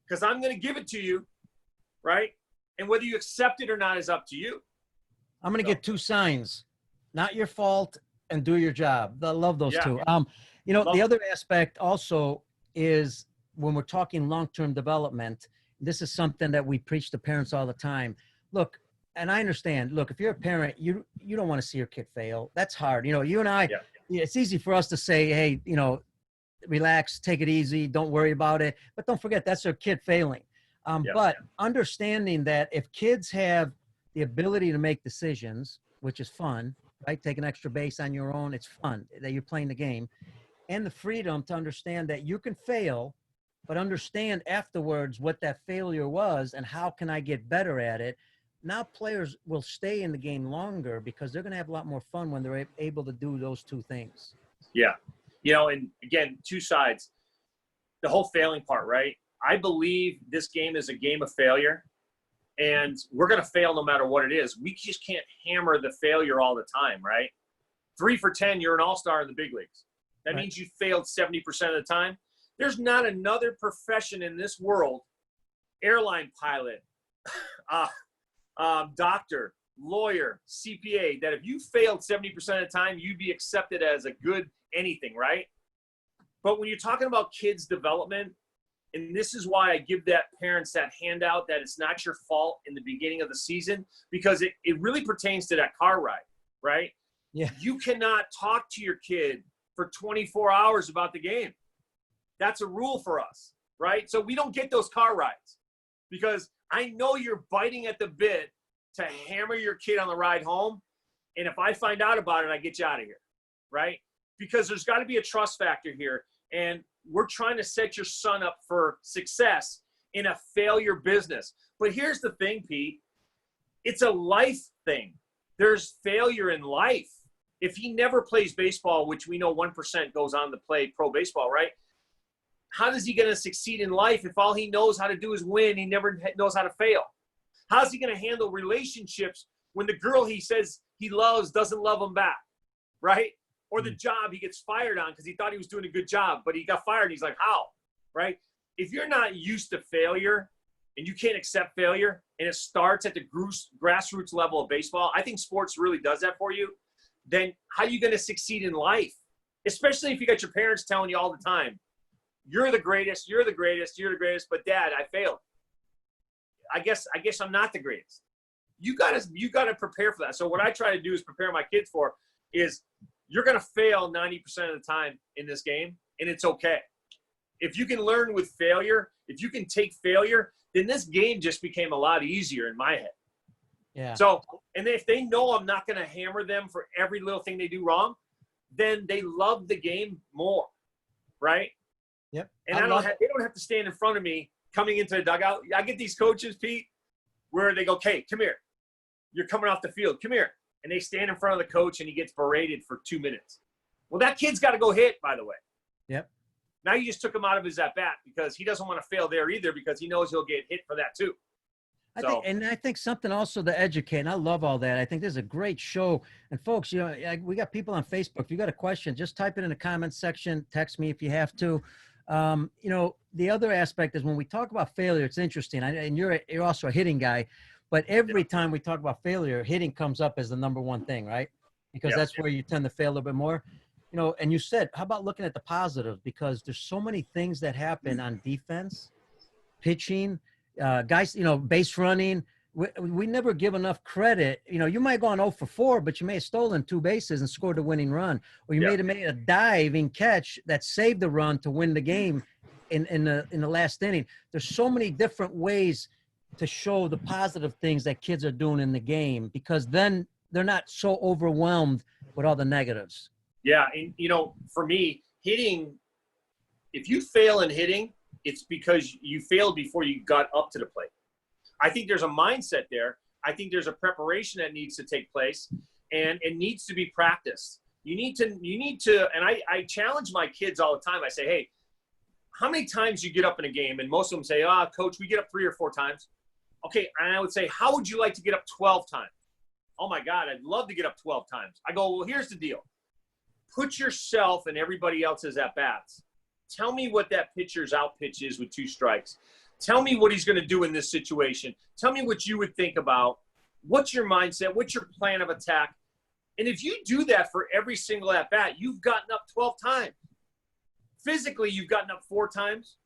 because I'm going to give it to you, right? And whether you accept it or not is up to you. I'm going to get 2 signs: not your fault and do your job. I love those two. You know, the other aspect also is when we're talking long-term development, this is something that we preach to parents all the time. Look, and I understand, look, if you're a parent, you don't want to see your kid fail. That's hard. You know, you and I, it's easy for us to say, hey, you know, relax, take it easy, don't worry about it. But don't forget, that's their kid failing. But understanding that if kids have the ability to make decisions, which is fun, right? Take an extra base on your own. It's fun that you're playing the game, and the freedom to understand that you can fail, but understand afterwards what that failure was and how can I get better at it. Now players will stay in the game longer because they're going to have a lot more fun when they're able to do those 2 things. Yeah. You know, and again, 2 sides. The whole failing part, right? I believe this game is a game of failure, and we're going to fail no matter what it is. We just can't hammer the failure all the time, right? 3 for 10, you're an all-star in the big leagues. That means you failed 70% of the time. There's not another profession in this world, airline pilot, doctor, lawyer, CPA, that if you failed 70% of the time, you'd be accepted as a good anything, right? But when you're talking about kids' development, and this is why I give that parents that handout that it's not your fault in the beginning of the season, because it really pertains to that car ride, right? Yeah. You cannot talk to your kid for 24 hours about the game. That's a rule for us, right? So we don't get those car rides because I know you're biting at the bit to hammer your kid on the ride home. And if I find out about it, I get you out of here, right? Because there's got to be a trust factor here. And we're trying to set your son up for success in a failure business. But here's the thing, Pete. It's a life thing. There's failure in life. If he never plays baseball, which we know 1% goes on to play pro baseball, right? How is he going to succeed in life if all he knows how to do is win? He never knows how to fail. How's he going to handle relationships when the girl he says he loves doesn't love him back, right? Or the job he gets fired on because he thought he was doing a good job, but he got fired. And he's like, how, right? If you're not used to failure and you can't accept failure, and it starts at the grassroots level of baseball, I think sports really does that for you. Then how are you going to succeed in life? Especially if you got your parents telling you all the time, you're the greatest, you're the greatest, you're the greatest, but Dad, I failed. I guess I'm not the greatest. You gotta prepare for that. So what I try to do is prepare my kids for is you're gonna fail 90% of the time in this game, and it's okay. If you can learn with failure, if you can take failure, then this game just became a lot easier in my head. Yeah. So, and if they know I'm not gonna hammer them for every little thing they do wrong, then they love the game more, right? Yep. And they don't have to stand in front of me coming into the dugout. I get these coaches, Pete, where they go, "Okay, come here. You're coming off the field. Come here." And they stand in front of the coach, and he gets berated for 2 minutes. Well, that kid's got to go hit, by the way. Yep. Now you just took him out of his at-bat because he doesn't want to fail there either because he knows he'll get hit for that too. I think something also to educate, and I love all that. I think this is a great show. And folks, you know, we got people on Facebook. If you got a question, just type it in the comments section. Text me if you have to. You know, the other aspect is when we talk about failure, it's interesting. And you're also a hitting guy, but every time we talk about failure, hitting comes up as the number one thing, right? Because that's where you tend to fail a little bit more. You know, and you said, how about looking at the positive? Because there's so many things that happen on defense, pitching, guys, you know, base running. We never give enough credit. You know, you might have gone 0 for 4, but you may have stolen 2 bases and scored a winning run. Or you may have made a diving catch that saved the run to win the game in the last inning. There's so many different ways to show the positive things that kids are doing in the game, because then they're not so overwhelmed with all the negatives. Yeah, and, you know, for me, hitting, if you fail in hitting, it's because you failed before you got up to the plate. I think there's a mindset there. I think there's a preparation that needs to take place, and it needs to be practiced. You need to, and I challenge my kids all the time. I say, hey, how many times you get up in a game? And most of them say, coach, we get up 3 or 4 times. Okay. And I would say, how would you like to get up 12 times? Oh my God, I'd love to get up 12 times. I go, well, here's the deal. Put yourself and everybody else's at-bats. Tell me what that pitcher's out pitch is with 2 strikes. Tell me what he's going to do in this situation. Tell me what you would think about. What's your mindset? What's your plan of attack? And if you do that for every single at-bat, you've gotten up 12 times. Physically, you've gotten up 4 times,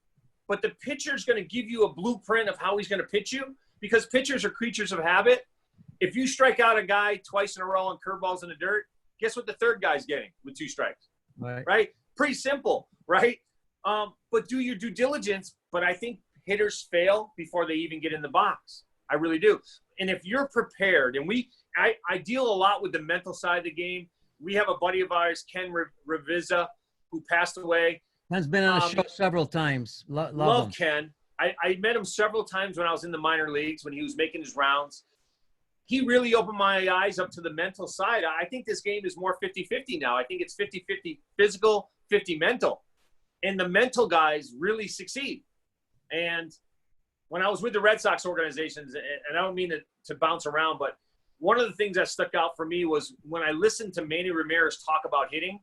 but the pitcher's going to give you a blueprint of how he's going to pitch you, because pitchers are creatures of habit. If you strike out a guy twice in a row on curveballs in the dirt, guess what the third guy's getting with 2 strikes? Right? Pretty simple, right? But do your due diligence. But I think hitters fail before they even get in the box. I really do. And if you're prepared, and I deal a lot with the mental side of the game. We have a buddy of ours, Ken Reviza, who passed away. Ken's been on the show several times. Love him. Ken. I met him several times when I was in the minor leagues, when he was making his rounds. He really opened my eyes up to the mental side. I think this game is more 50-50 now. I think it's 50-50 physical, 50 mental. And the mental guys really succeed. And when I was with the Red Sox organizations, and I don't mean to bounce around, but one of the things that stuck out for me was when I listened to Manny Ramirez talk about hitting,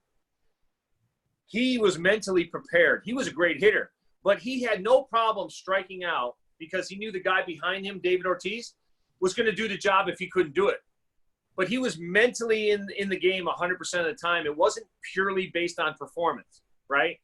he was mentally prepared. He was a great hitter, but he had no problem striking out because he knew the guy behind him, David Ortiz, was going to do the job if he couldn't do it. But he was mentally in the game 100% of the time. It wasn't purely based on performance, right?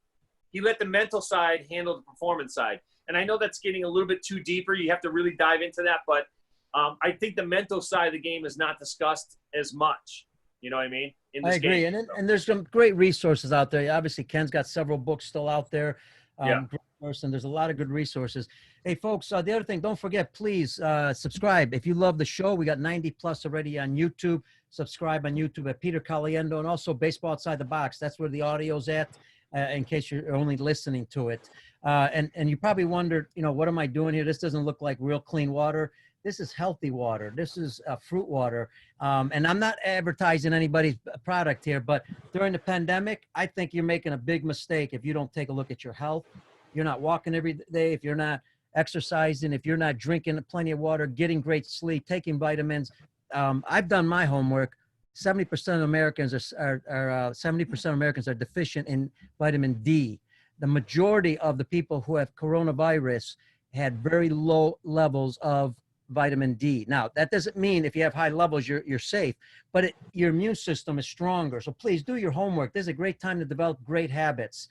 He let the mental side handle the performance side. And I know that's getting a little bit too deeper. You have to really dive into that. But I think the mental side of the game is not discussed as much. You know what I mean? I agree. Game, and there's some great resources out there. Obviously, Ken's got several books still out there. Great person. There's a lot of good resources. Hey, folks, the other thing, don't forget, please subscribe. If you love the show, we got 90 plus already on YouTube. Subscribe on YouTube at Peter Caliendo, and also Baseball Outside the Box. That's where the audio's at, in case you're only listening to it. And you probably wondered, what am I doing here? This doesn't look like real clean water. This is healthy water. This is fruit water. And I'm not advertising anybody's product here, but during the pandemic, I think you're making a big mistake if you don't take a look at your health. You're not walking every day, if you're not exercising, if you're not drinking plenty of water, getting great sleep, taking vitamins. I've done my homework. 70% of Americans are 70% of Americans are deficient in vitamin D. The majority of the people who have coronavirus had very low levels of vitamin D. Now, that doesn't mean if you have high levels, you're safe, but your immune system is stronger. So please do your homework. This is a great time to develop great habits.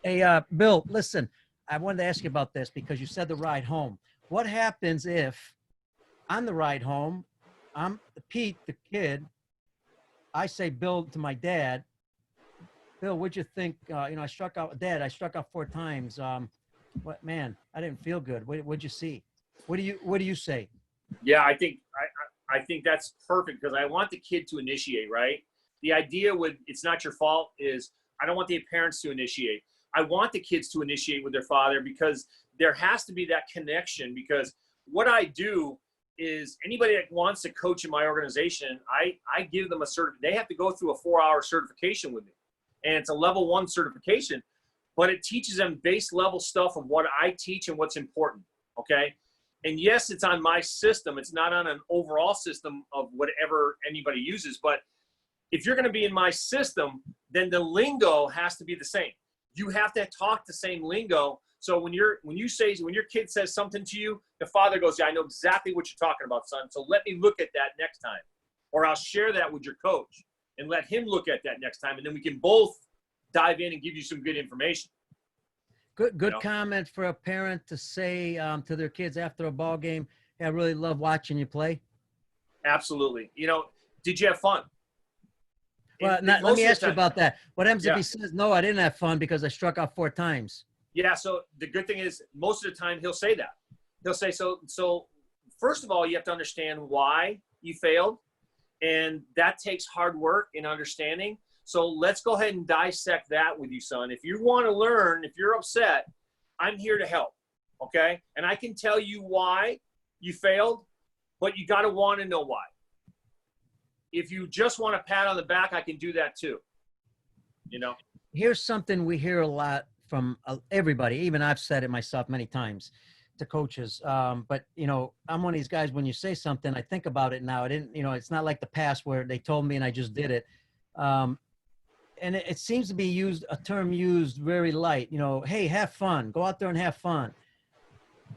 Hey, Bill, listen, I wanted to ask you about this because you said the ride home. What happens if on the ride home, I'm Pete, the kid, I say, Bill, to my dad, Bill, what'd you think? I struck out, Dad, I struck out 4 times. Man, I didn't feel good. What'd you see? What do you say? Yeah, I think that's perfect because I want the kid to initiate, right? The idea with it's not your fault is I don't want the parents to initiate. I want the kids to initiate with their father because there has to be that connection, because what I do is anybody that wants to coach in my organization, I give them they have to go through a 4-hour certification with me. And it's a level 1 certification, but it teaches them base level stuff of what I teach and what's important. Okay. And yes, it's on my system. It's not on an overall system of whatever anybody uses. But if you're going to be in my system, then the lingo has to be the same. You have to talk the same lingo. So when your kid says something to you, the father goes, yeah, I know exactly what you're talking about, son. So let me look at that next time. Or I'll share that with your coach and let him look at that next time. And then we can both dive in and give you some good information. Good comment for a parent to say to their kids after a ball game, hey, I really love watching you play. Absolutely. Did you have fun? Well, let me ask you about that. What happens if he says, no, I didn't have fun because I struck out 4 times? Yeah, so the good thing is most of the time he'll say that. He'll say, so first of all, you have to understand why you failed, and that takes hard work and understanding. So let's go ahead and dissect that with you, son. If you want to learn, if you're upset, I'm here to help, okay? And I can tell you why you failed, but you got to want to know why. if you just want a pat on the back, I can do that too. You know? Here's something we hear a lot from everybody. Even I've said it myself many times to coaches. But, you know, I'm one of these guys, when you say something, I think about it now. I didn't, you know, it's not like the past where they told me and I just did it. And it seems to be a term used very light, you know, hey, have fun, go out there and have fun.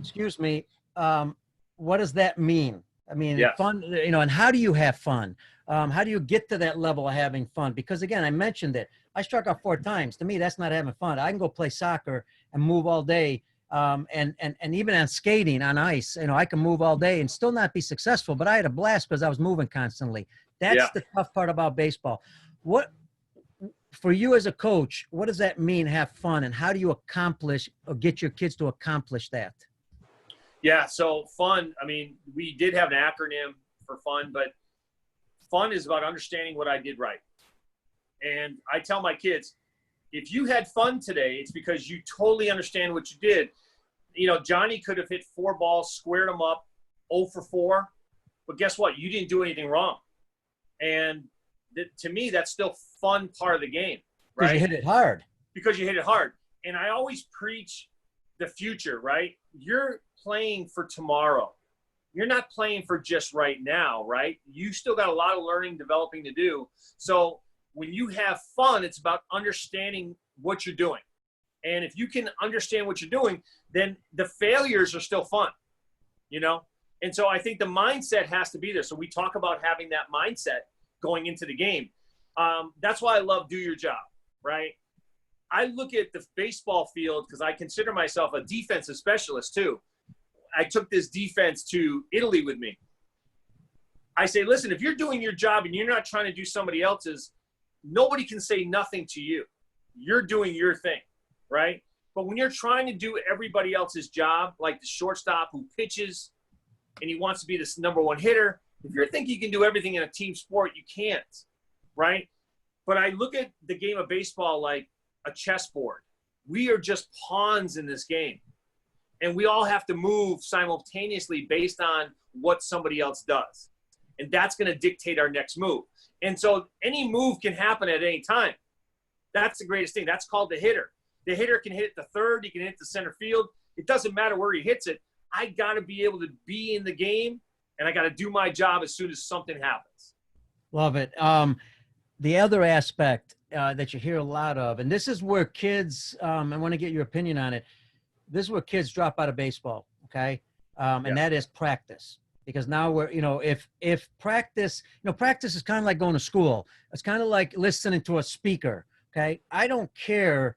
Excuse me. What does that mean? I mean, Yes. fun, you know, and how do you have fun? How do you get to that level of having fun? Because again, I mentioned it. I struck out 4 times. To me, that's not having fun. I can go play soccer and move all day. And even on skating on ice, you know, I can move all day and still not be successful, but I had a blast because I was moving constantly. That's the tough part about baseball. What, for you as a coach, what does that mean, have fun? And how do you accomplish or get your kids to accomplish that? Yeah, so fun, I mean, we did have an acronym for fun, but fun is about understanding what I did right. And I tell my kids, if you had fun today, it's because you totally understand what you did. You know, Johnny could have hit 4 balls, squared them up, 0 for 4, but guess what? You didn't do anything wrong. And to me, that's still fun part of the game, right? Because you hit it hard. Because you hit it hard. And I always preach the future, right? You're playing for tomorrow. You're not playing for just right now, right? You still got a lot of learning, developing to do. So when you have fun, it's about understanding what you're doing. And if you can understand what you're doing, then the failures are still fun, you know? And so I think the mindset has to be there. So we talk about having that mindset going into the game. That's why I love Do Your Job, right? I look at the baseball field because I consider myself a defensive specialist too. I took this defense to Italy with me. I say, listen, if you're doing your job and you're not trying to do somebody else's, nobody can say nothing to you. You're doing your thing, right? But when you're trying to do everybody else's job, like the shortstop who pitches and he wants to be this #1 hitter, if you're thinking you can do everything in a team sport, you can't, right? But I look at the game of baseball like a chessboard. We are just pawns in this game. And we all have to move simultaneously based on what somebody else does. And that's going to dictate our next move. And so any move can happen at any time. That's the greatest thing. That's called the hitter. The hitter can hit the third. He can hit the center field. It doesn't matter where he hits it. I got to be able to be in the game, and I got to do my job as soon as something happens. Love it. The other aspect that you hear a lot of, and this is where kids, I want to get your opinion on it. This is where kids drop out of baseball, okay? And that is practice. Because now we're, you know, if practice, you know, practice is kind of like going to school. It's kind of like listening to a speaker, okay? I don't care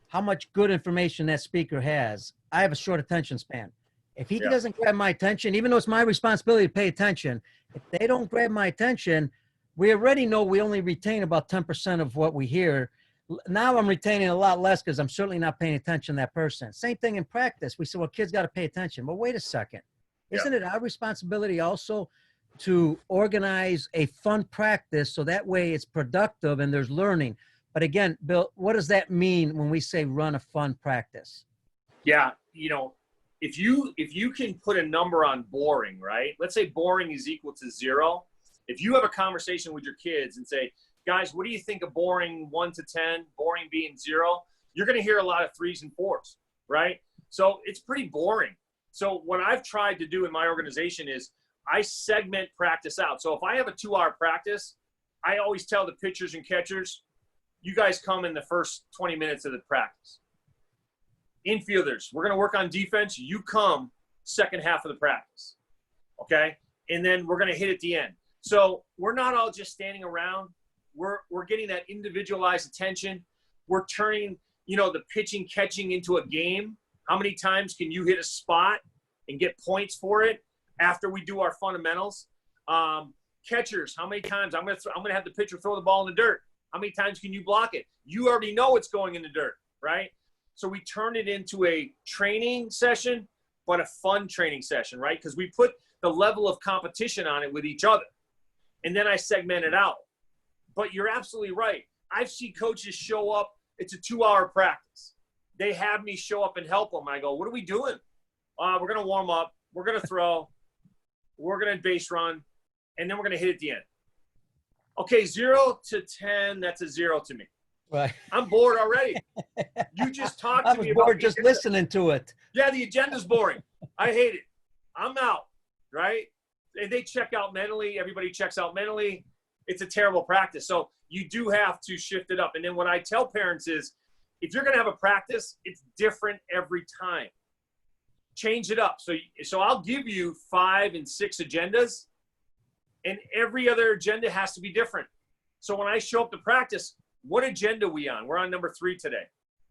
how much good information that speaker has. I have a short attention span. If he doesn't grab my attention, even though it's my responsibility to pay attention, if they don't grab my attention, we already know we only retain about 10% of what we hear. Now I'm retaining a lot less because I'm certainly not paying attention to that person. Same thing in practice. We say, well, kids got to pay attention. Well, wait a second. Isn't it our responsibility also to organize a fun practice so that way it's productive and there's learning? But again, Bill, what does that mean when we say run a fun practice? Yeah, you know, if you can put a number on boring, right? Let's say boring is equal to 0. If you have a conversation with your kids and say, guys, what do you think of boring 1 to 10, boring being 0? You're going to hear a lot of 3s and 4s, right? So it's pretty boring. So what I've tried to do in my organization is I segment practice out. So if I have a 2-hour practice, I always tell the pitchers and catchers, you guys come in the first 20 minutes of the practice. Infielders, we're going to work on defense. You come second half of the practice, okay? And then we're going to hit at the end. So we're not all just standing around. We're getting that individualized attention. We're turning, you know, the pitching, catching into a game. How many times can you hit a spot and get points for it after we do our fundamentals? Catchers, how many times? I'm gonna have the pitcher throw the ball in the dirt. How many times can you block it? You already know it's going in the dirt, right? So we turn it into a training session, but a fun training session, right? Because we put the level of competition on it with each other. And then I segment it out. But you're absolutely right. I've seen coaches show up. It's a 2-hour practice. They have me show up and help them. I go, what are we doing? We're going to warm up. We're going to throw. We're going to base run. And then we're going to hit at the end. Okay, 0 to 10, that's a 0 to me. Right. I'm bored already. You just talked I to was me about bored just listening to it. Yeah, the agenda's boring. I hate it. I'm out, right? They check out mentally. Everybody checks out mentally. It's a terrible practice. So you do have to shift it up. And then what I tell parents is, if you're going to have a practice, it's different every time. Change it up. So I'll give you 5 and 6 agendas, and every other agenda has to be different. So when I show up to practice, what agenda are we on? We're on number 3 today.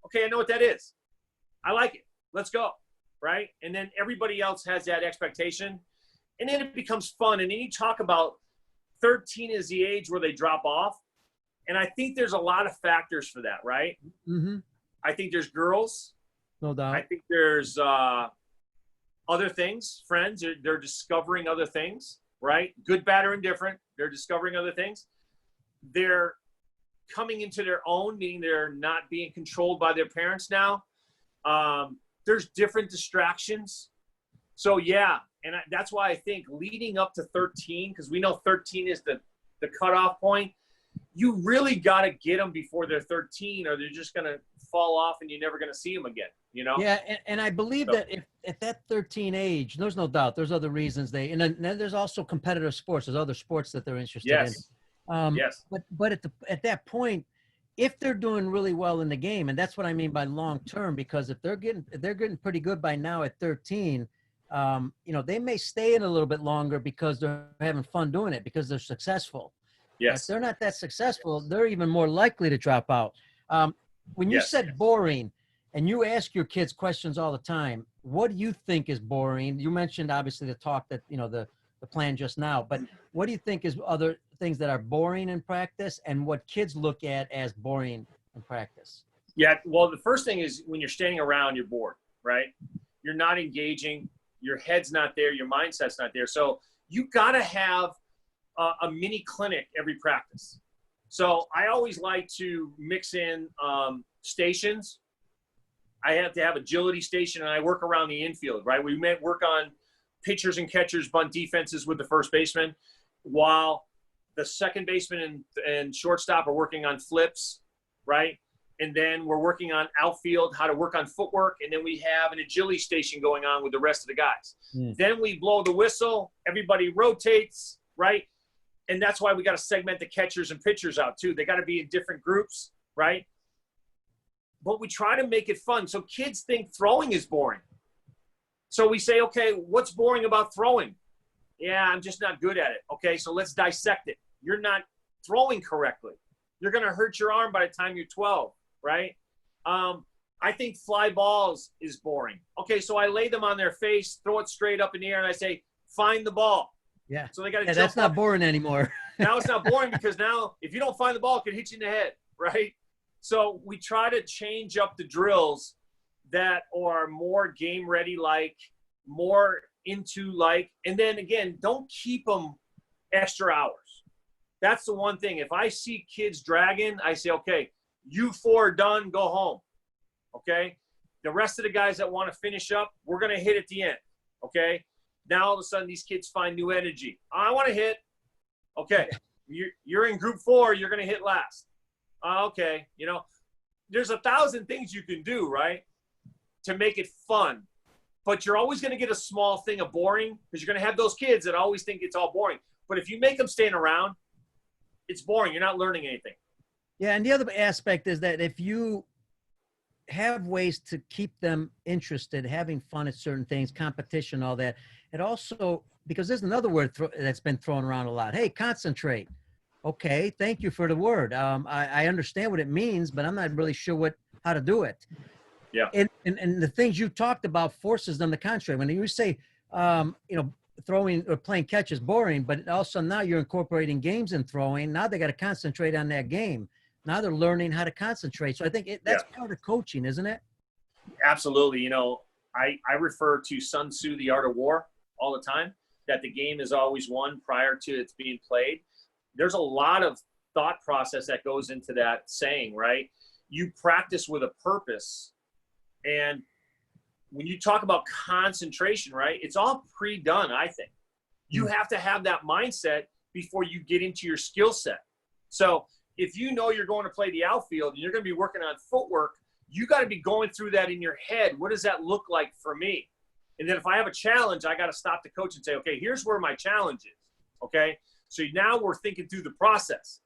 Okay, I know what that is. I like it. Let's go, right? And then everybody else has that expectation. And then it becomes fun. And then you talk about 13 is the age where they drop off. And I think there's a lot of factors for that, right? Mm-hmm. I think there's girls. No doubt. I think there's other things, friends. They're discovering other things, right? Good, bad, or indifferent. They're discovering other things. They're coming into their own, meaning they're not being controlled by their parents now. There's different distractions. So, yeah, and that's why I think leading up to 13, because we know 13 is the cutoff point, you really got to get them before they're 13, or they're just going to fall off and you're never going to see them again, you know? Yeah, and I believe that if at that 13 age, there's no doubt, there's other reasons and then there's also competitive sports. There's other sports that they're interested in. Yes. But at that point, if they're doing really well in the game, and that's what I mean by long term, because if they're getting pretty good by now at 13, they may stay in a little bit longer because they're having fun doing it, because they're successful. Yes. If they're not that successful, they're even more likely to drop out. When you said boring, and you ask your kids questions all the time, what do you think is boring? You mentioned obviously the talk that, the plan just now, but what do you think is other things that are boring in practice, and what kids look at as boring in practice? Yeah, well, the first thing is when you're standing around, you're bored, right? You're not engaging. Your head's not there. Your mindset's not there. So you got to have a mini clinic every practice. So I always like to mix in stations. I have to have agility station, and I work around the infield, right? We work on pitchers and catchers, bunt defenses with the first baseman, while the second baseman and shortstop are working on flips, right? And then we're working on outfield, how to work on footwork. And then we have an agility station going on with the rest of the guys. Then we blow the whistle. Everybody rotates, right? And that's why we got to segment the catchers and pitchers out too. They got to be in different groups, right? But we try to make it fun. So kids think throwing is boring. So we say, okay, what's boring about throwing? Yeah, I'm just not good at it. Okay, so let's dissect it. You're not throwing correctly. You're going to hurt your arm by the time you're 12, right? I think fly balls is boring. Okay, so I lay them on their face, throw it straight up in the air, and I say, find the ball. Yeah. So they got to jump that's not up. boring anymore. Now it's not boring, because now if you don't find the ball, it could hit you in the head, right? So we try to change up the drills that are more game ready, like more into like, and then again, don't keep them extra hours. That's the one thing. If I see kids dragging, I say, okay, you 4 are done, go home. Okay. The rest of the guys that want to finish up, we're going to hit at the end. Okay. Now all of a sudden these kids find new energy. I want to hit. Okay. You're in group 4. You're going to hit last. Okay. There's 1,000 things you can do, right, to make it fun. But you're always going to get a small thing of boring, because you're going to have those kids that always think it's all boring. But if you make them stand around, it's boring. You're not learning anything. Yeah, and the other aspect is that if you have ways to keep them interested, having fun at certain things, competition, all that, it also, because there's another word that's been thrown around a lot. Hey, concentrate. Okay, thank you for the word. I understand what it means, but I'm not really sure how to do it. Yeah. And the things you talked about forces them to concentrate. When you say, throwing or playing catch is boring, but also now you're incorporating games in throwing. Now they got to concentrate on that game. Now they're learning how to concentrate. So I think that's part of coaching, isn't it? Absolutely. I refer to Sun Tzu, The Art of War, all the time, that the game is always won prior to it's being played. There's a lot of thought process that goes into that saying, right? You practice with a purpose. And when you talk about concentration, right, it's all pre-done, I think. You have to have that mindset before you get into your skill set. So if you know you're going to play the outfield and you're going to be working on footwork, you got to be going through that in your head. What does that look like for me? And then if I have a challenge, I got to stop the coach and say, okay, here's where my challenge is. Okay. So now we're thinking through the process.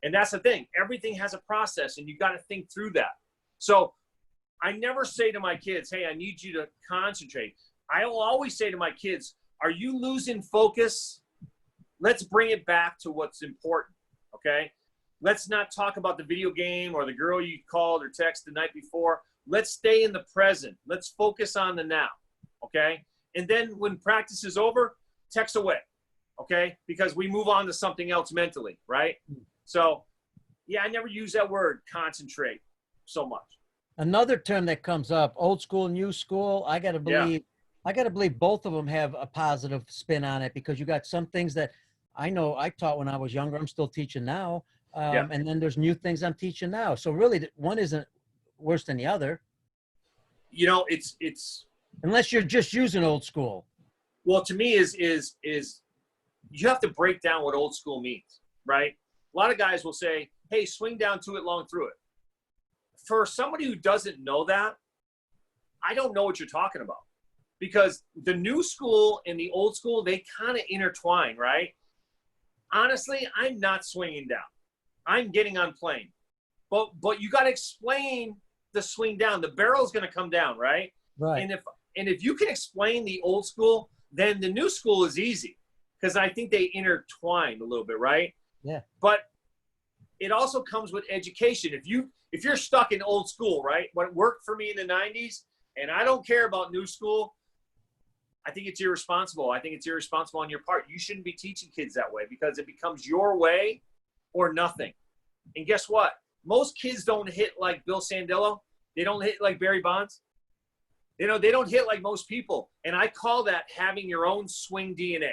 And that's the thing. Everything has a process, and you got to think through that. So I never say to my kids, hey, I need you to concentrate. I will always say to my kids, are you losing focus? Let's bring it back to what's important. Okay. Let's not talk about the video game or the girl you called or texted the night before. Let's stay in the present. Let's focus on the now. Okay. And then when practice is over, text away. Okay. Because we move on to something else mentally. Right. So yeah, I never use that word concentrate so much. Another term that comes up, old school, new school. I got to believe both of them have a positive spin on it, because you got some things that I know I taught when I was younger. I'm still teaching now. And then there's new things I'm teaching now. So really one isn't worse than the other. You know, it's unless you're just using old school. Well, to me is you have to break down what old school means, right? A lot of guys will say, hey, swing down to it, long through it. For somebody who doesn't know that, I don't know what you're talking about, because the new school and the old school, they kind of intertwine, right? Honestly, I'm not swinging down. I'm getting on plane. But you got to explain the swing down. The barrel's going to come down, right? Right. And if you can explain the old school, then the new school is easy, because I think they intertwine a little bit, right? Yeah. But it also comes with education. If you're stuck in old school, right? What worked for me in the 90s, and I don't care about new school, I think it's irresponsible. I think it's irresponsible on your part. You shouldn't be teaching kids that way, because it becomes your way or nothing. And guess what? Most kids don't hit like Bill Sandillo. They don't hit like Barry Bonds. You know, they don't hit like most people. And I call that having your own swing DNA.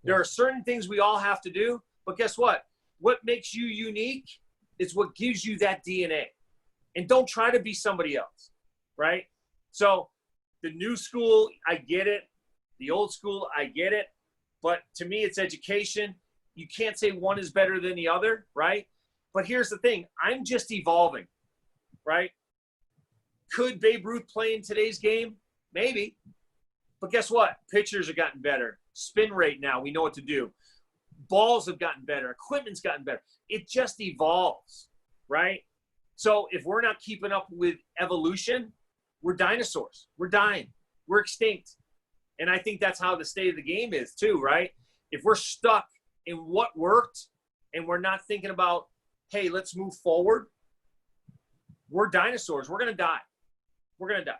There are certain things we all have to do, but guess what? What makes you unique is what gives you that DNA. And don't try to be somebody else, right? So the new school, I get it. The old school, I get it. But to me, it's education. You can't say one is better than the other, right? But here's the thing. I'm just evolving, right? Could Babe Ruth play in today's game? Maybe. But guess what? Pitchers have gotten better. Spin rate now, we know what to do. Balls have gotten better. Equipment's gotten better. It just evolves, right? So if we're not keeping up with evolution, we're dinosaurs. We're dying. We're extinct. And I think that's how the state of the game is too, right? If we're stuck in what worked and we're not thinking about, hey, let's move forward, we're dinosaurs. We're going to die. We're going to die.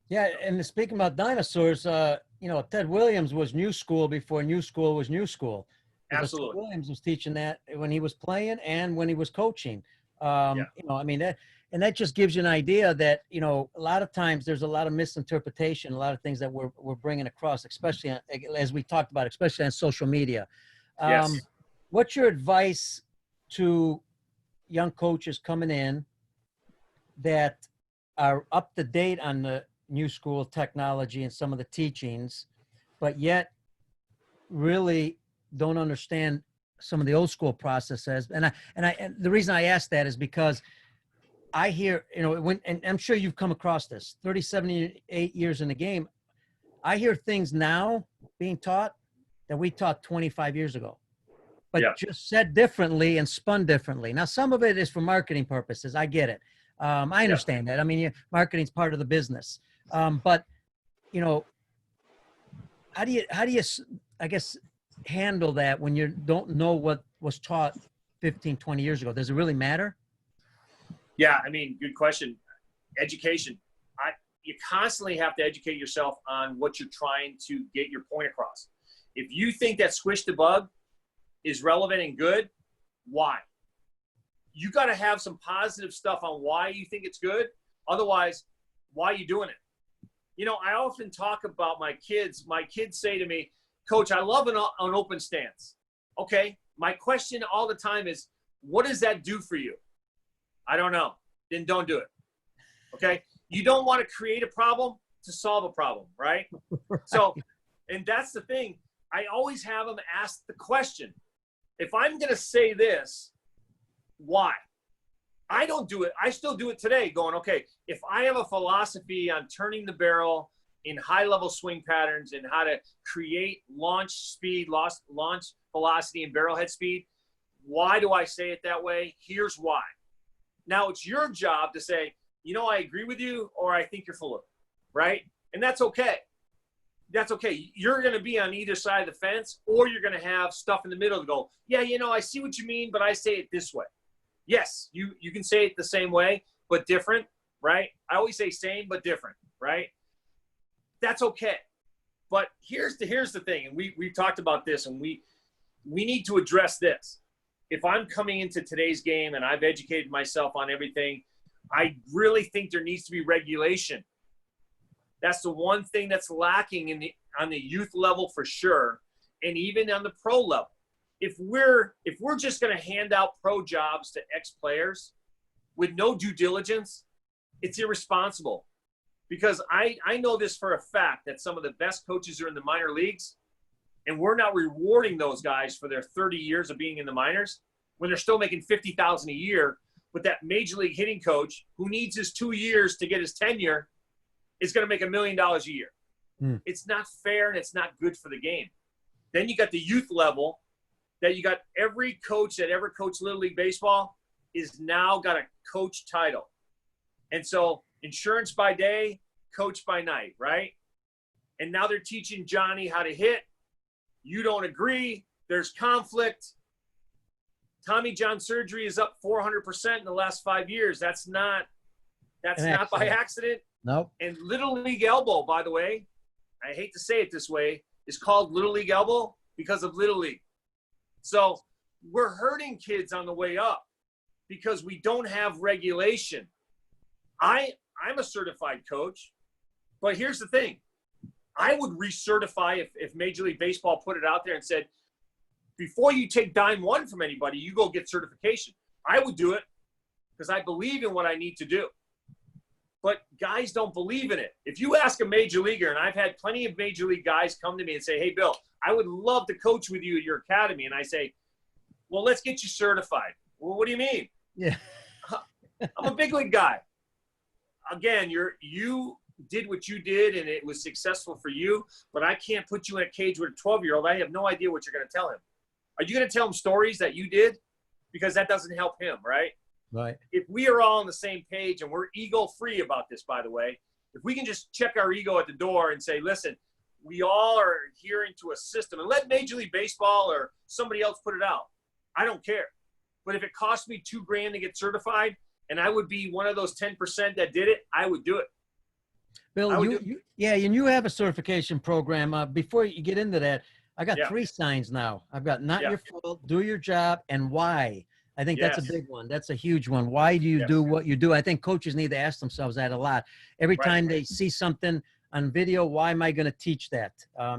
Yeah, and speaking about dinosaurs, you know, Ted Williams was new school before new school was new school. Absolutely. Ted Williams was teaching that when he was playing and when he was coaching. You know, I mean, that just gives you an idea that, you know, a lot of times there's a lot of misinterpretation, a lot of things that we're bringing across, especially as we talked about, especially on social media. Yes. What's your advice to young coaches coming in that are up to date on the new school technology and some of the teachings, but yet really don't understand some of the old school processes? And the reason I ask that is because I hear, you know, and I'm sure you've come across this, 38 years in the game. I hear things now being taught that we taught 25 years ago, but just said differently and spun differently. Now, some of it is for marketing purposes. I get it. I understand that. I mean, marketing's part of the business. But, you know, how do you, I guess, handle that when you don't know what was taught 15, 20 years ago? Does it really matter? Yeah, I mean, good question. Education. You constantly have to educate yourself on what you're trying to get your point across. If you think that squish the bug is relevant and good, why? You got to have some positive stuff on why you think it's good. Otherwise, why are you doing it? You know, I often talk about my kids. My kids say to me, Coach, I love an open stance. Okay. My question all the time is, what does that do for you? I don't know. Then don't do it. Okay. You don't want to create a problem to solve a problem, right? Right. So, and that's the thing. I always have them ask the question. If I'm going to say this, Why? I don't do it. I still do it today going, okay, if I have a philosophy on turning the barrel in high-level swing patterns and how to create launch speed, launch velocity, and barrel head speed, why do I say it that way? Here's why. Now it's your job to say, I agree with you, or I think you're full of it, right? And that's okay. That's okay. You're going to be on either side of the fence, or you're going to have stuff in the middle to go, yeah, I see what you mean, but I say it this way. Yes, you can say it the same way, but different, right? I always say same, but different, right? That's okay. But here's the thing, and we've talked about this, and we need to address this. If I'm coming into today's game and I've educated myself on everything, I really think there needs to be regulation. That's the one thing that's lacking on the youth level for sure, and even on the pro level. If we're just going to hand out pro jobs to ex-players with no due diligence, it's irresponsible. Because I know this for a fact that some of the best coaches are in the minor leagues, and we're not rewarding those guys for their 30 years of being in the minors when they're still making $50,000 a year. But that major league hitting coach who needs his 2 years to get his tenure is going to make $1 million a year. It's not fair, and it's not good for the game. Then you got the youth level that you got every coach that ever coached Little League Baseball is now got a coach title. And so insurance by day, coach by night, right? And now they're teaching Johnny how to hit. You don't agree. There's conflict. Tommy John surgery is up 400% in the last 5 years. That's not by accident. Nope. And Little League elbow, by the way, I hate to say it this way, is called Little League elbow because of Little League. So we're hurting kids on the way up because we don't have regulation. I'm a certified coach, but here's the thing. I would recertify if Major League Baseball put it out there and said, before you take dime one from anybody, you go get certification. I would do it because I believe in what I need to do. But guys don't believe in it. If you ask a major leaguer, and I've had plenty of major league guys come to me and say, hey, Bill, I would love to coach with you at your academy. And I say, well, let's get you certified. Well, what do you mean? Yeah. I'm a big league guy. Again, you did what you did, and it was successful for you, but I can't put you in a cage with a 12-year-old. I have no idea what you're going to tell him. Are you going to tell him stories that you did? Because that doesn't help him, right? Right. If we are all on the same page, and we're ego-free about this, by the way, if we can just check our ego at the door and say, listen, we all are adhering to a system, and let Major League Baseball or somebody else put it out. I don't care. But if it cost me $2,000 to get certified, and I would be one of those 10% that did it, I would do it. Bill, and you have a certification program. Before you get into that, I got 3 signs now. I've got not your fault, do your job, and why. I think that's a big one. That's a huge one. Why do you do what you do? I think coaches need to ask themselves that a lot. Every time they see something on video, why am I going to teach that?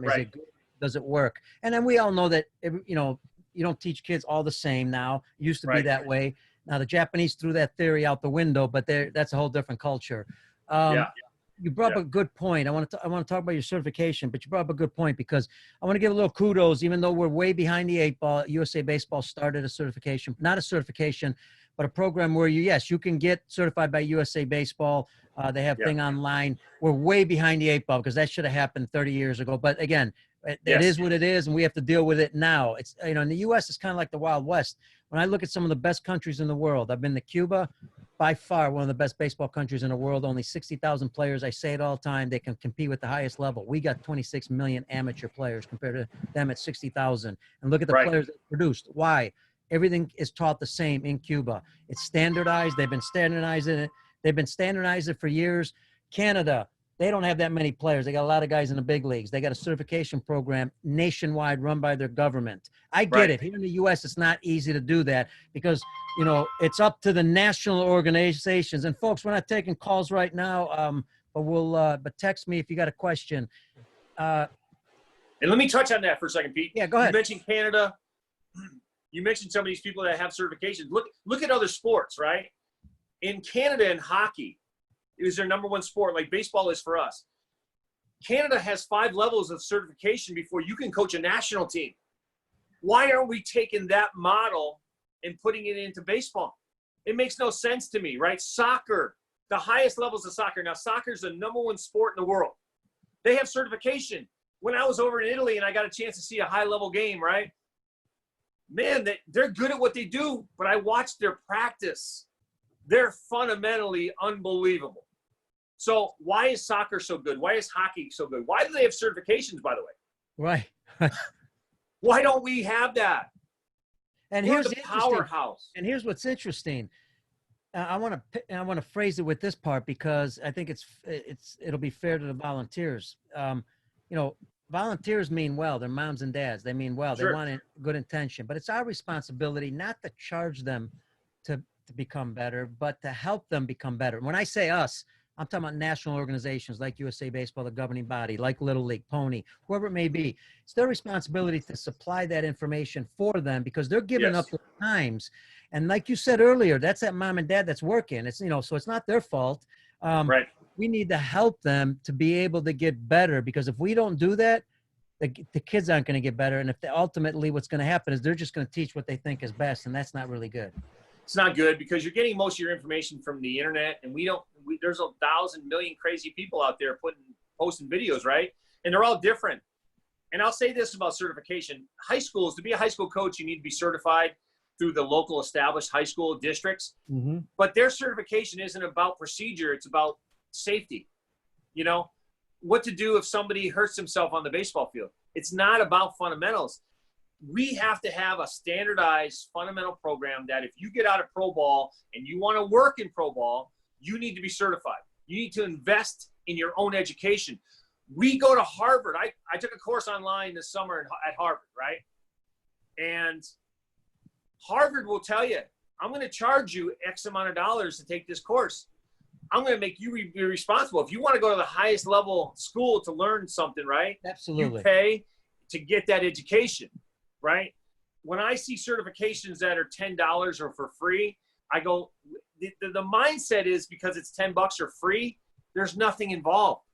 Is it good? Does it work? And then we all know that, you don't teach kids all the same now. It used to be that way. Now, the Japanese threw that theory out the window, but that's a whole different culture. You brought up a good point. I want to talk about your certification, but you brought up a good point because I want to give a little kudos, even though we're way behind the 8 ball. USA Baseball started a certification, not a certification, but a program where you can get certified by USA Baseball. They have thing online. We're way behind the 8 ball because that should have happened 30 years ago. But again, it is what it is, and we have to deal with it now. It's in the U.S. it's kind of like the Wild West. When I look at some of the best countries in the world, I've been to Cuba. By far, one of the best baseball countries in the world. Only 60,000 players. I say it all the time. They can compete with the highest level. We got 26 million amateur players compared to them at 60,000. And look at the players that produced. Why? Everything is taught the same in Cuba. It's standardized. They've been standardizing it. They've been standardizing it for years. Canada, they don't have that many players. They got a lot of guys in the big leagues. They got a certification program nationwide run by their government. I get it. Here in the U.S., it's not easy to do that because, it's up to the national organizations. And folks, we're not taking calls right now, but text me if you got a question. And let me touch on that for a second, Pete. Yeah, go ahead. You mentioned Canada. You mentioned some of these people that have certifications. Look at other sports, right? In Canada, in hockey, it was their number one sport, like baseball is for us. Canada has 5 levels of certification before you can coach a national team. Why aren't we taking that model and putting it into baseball. It makes no sense to me, right? Soccer, the highest levels of soccer. Now, soccer is the #1 sport in the world. They have certification. When I was over in Italy and I got a chance to see a high-level game, right? Man, they're good at what they do, but I watched their practice. They're fundamentally unbelievable. So why is soccer so good? Why is hockey so good? Why do they have certifications, by the way? Right. Why don't we have that? And We're here's the powerhouse. And here's what's interesting. I want to phrase it with this part because I think it'll be fair to the volunteers. Volunteers mean well. They're moms and dads. They mean well. Sure. They want good intention, but it's our responsibility not to charge them to become better, but to help them become better. When I say us, I'm talking about national organizations like USA Baseball, the governing body, like Little League, Pony, whoever it may be. It's their responsibility to supply that information for them because they're giving up their times. And like you said earlier, that's that mom and dad that's working. It's, so it's not their fault. Right. We need to help them to be able to get better because if we don't do that, the kids aren't going to get better. And if ultimately what's going to happen is they're just going to teach what they think is best. And that's not really good. It's not good because you're getting most of your information from the internet, and there's 1,000 million crazy people out there posting videos, right? And they're all different. And I'll say this about certification. High schools, to be a high school coach, you need to be certified through the local established high school districts. Mm-hmm. But their certification isn't about procedure. It's about safety. What to do if somebody hurts himself on the baseball field. It's not about fundamentals. We have to have a standardized fundamental program that if you get out of pro ball and you want to work in pro ball, you need to be certified. You need to invest in your own education. We go to Harvard. I took a course online this summer at Harvard, right? And Harvard will tell you, I'm going to charge you X amount of dollars to take this course. I'm going to make you be responsible. If you want to go to the highest level school to learn something, right? Absolutely. You pay to get that education. Right? When I see certifications that are $10 or for free, I go, the mindset is because it's $10 or free, there's nothing involved.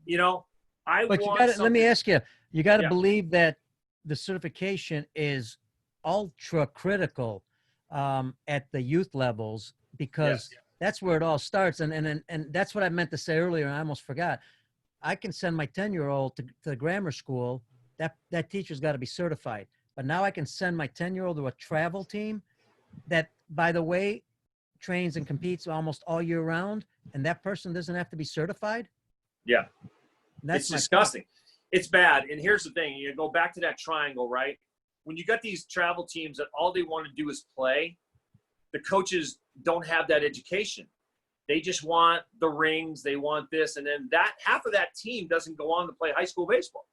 Let me ask you, you got to believe that the certification is ultra critical at the youth levels because that's where it all starts. And that's what I meant to say earlier. And I almost forgot. I can send my 10-year-old to the grammar school. That teacher's got to be certified. But now I can send my 10-year-old to a travel team that, by the way, trains and competes almost all year round, and that person doesn't have to be certified? Yeah. That's it's disgusting. It's bad. And here's the thing. You go back to that triangle, right? When you got these travel teams that all they want to do is play, the coaches don't have that education. They just want the rings. They want this. And then half of that team doesn't go on to play high school baseball.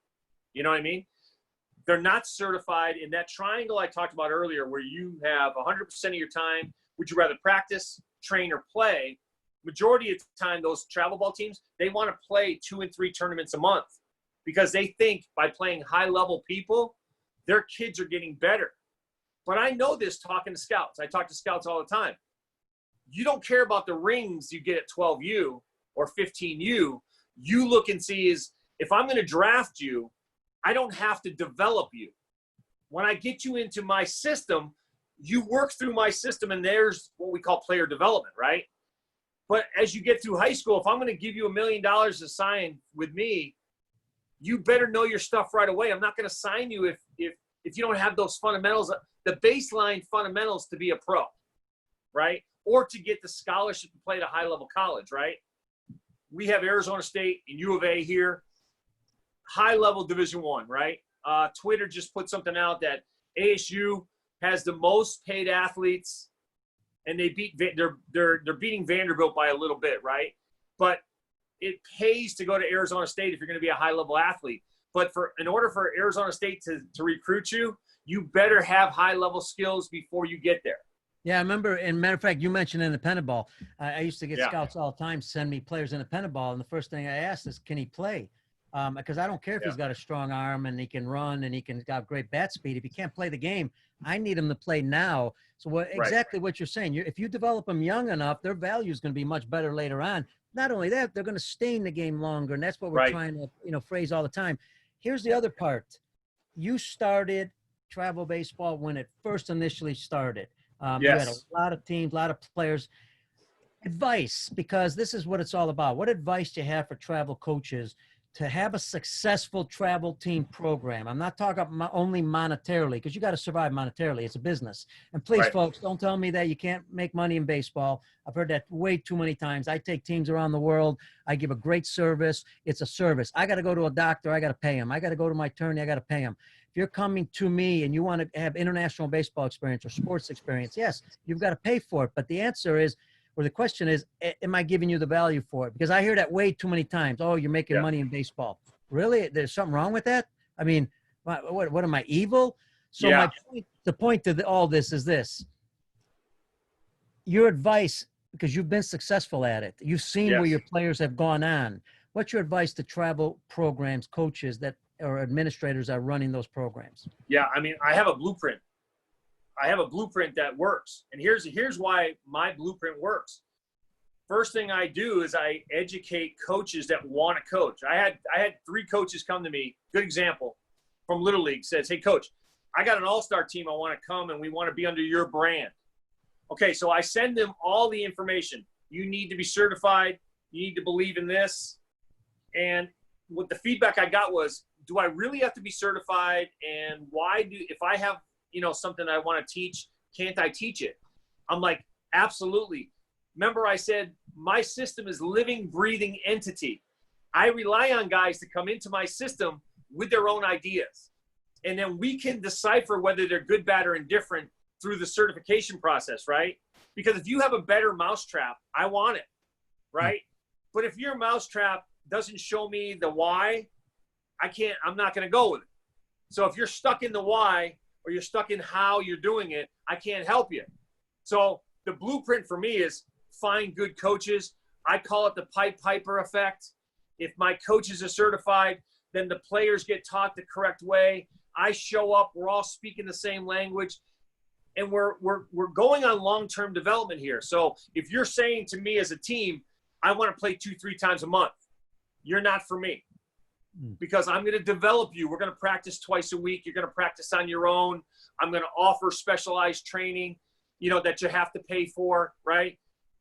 You know what I mean? They're not certified in that triangle I talked about earlier where you have 100% of your time. Would you rather practice, train, or play? Majority of the time, those travel ball teams, they want to play 2 and 3 tournaments a month because they think by playing high-level people, their kids are getting better. But I know this talking to scouts. I talk to scouts all the time. You don't care about the rings you get at 12U or 15U. You look and see is if I'm going to draft you, I don't have to develop you. When I get you into my system, you work through my system, and there's what we call player development, right? But as you get through high school, if I'm going to give you $1 million to sign with me, you better know your stuff right away. I'm not going to sign you if you don't have those fundamentals, the baseline fundamentals to be a pro, right? Or to get the scholarship to play at a high-level college, right? We have Arizona State and U of A here. High-level Division I, right? Twitter just put something out that ASU has the most paid athletes, and they're beating Vanderbilt by a little bit, right? But it pays to go to Arizona State if you're going to be a high-level athlete. But in order for Arizona State to recruit you, you better have high-level skills before you get there. Yeah, I remember, and matter of fact, you mentioned independent ball. I used to get scouts all the time send me players independent ball, and the first thing I asked is, can he play? Because I don't care if he's got a strong arm and he can run and he can got great bat speed. If he can't play the game, I need him to play now. So exactly what you're saying. If you develop them young enough, their value is going to be much better later on. Not only that, they're going to stay in the game longer, and that's what we're trying to phrase all the time. Here's the other part. You started travel baseball when it first initially started. You had a Yes. lot of teams, a lot of players. Advice, because this is what it's all about. What advice do you have for travel coaches to have a successful travel team program? I'm not talking about only monetarily, because you got to survive monetarily. It's a business. And please, Right. folks, don't tell me that you can't make money in baseball. I've heard that way too many times. I take teams around the world. I give a great service. It's a service. I got to go to a doctor. I got to pay him. I got to go to my attorney. I got to pay him. If you're coming to me and you want to have international baseball experience or sports experience, yes, you've got to pay for it. But the answer is, or the question is, am I giving you the value for it? Because I hear that way too many times. Oh, you're making money in baseball. Really? There's something wrong with that? I mean, what am I, evil? So the point to all this is this. Your advice, because you've been successful at it. You've seen where your players have gone on. What's your advice to travel programs, coaches that or administrators are running those programs? Yeah, I mean, I have a blueprint. I have a blueprint that works. And here's why my blueprint works. First thing I do is I educate coaches that want to coach. I had 3 coaches come to me, good example, from Little League, says, "Hey, coach, I got an all-star team. I want to come, and we want to be under your brand." Okay, so I send them all the information. You need to be certified. You need to believe in this. And what the feedback I got was, do I really have to be certified? And if I have, something I want to teach, can't I teach it? I'm like, absolutely. Remember I said, my system is living, breathing entity. I rely on guys to come into my system with their own ideas. And then we can decipher whether they're good, bad, or indifferent through the certification process, right? Because if you have a better mousetrap, I want it, right? But if your mousetrap doesn't show me the why, I'm not going to go with it. So if you're stuck in the why, or you're stuck in how you're doing it, I can't help you. So the blueprint for me is find good coaches. I call it the Pied Piper effect. If my coaches are certified, then the players get taught the correct way. I show up, we're all speaking the same language, and we're going on long-term development here. So if you're saying to me as a team, I want to play 2-3 times a month, you're not for me. Because I'm going to develop you. We're going to practice twice a week. You're going to practice on your own. I'm going to offer specialized training, that you have to pay for, right?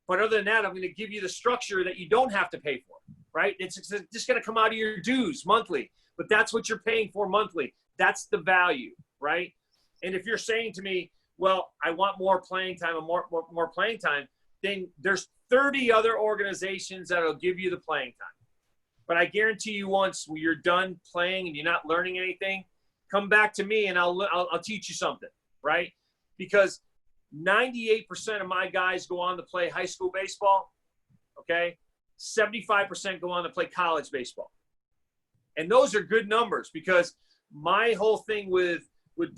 But other than that, I'm going to give you the structure that you don't have to pay for, right? It's just going to come out of your dues monthly, but that's what you're paying for monthly. That's the value, right? And if you're saying to me, well, I want more playing time and more playing time, then there's 30 other organizations that will give you the playing time. But I guarantee you, once when you're done playing and you're not learning anything, come back to me and I'll teach you something, right? Because 98% of my guys go on to play high school baseball, okay? 75% go on to play college baseball. And those are good numbers, because my whole thing with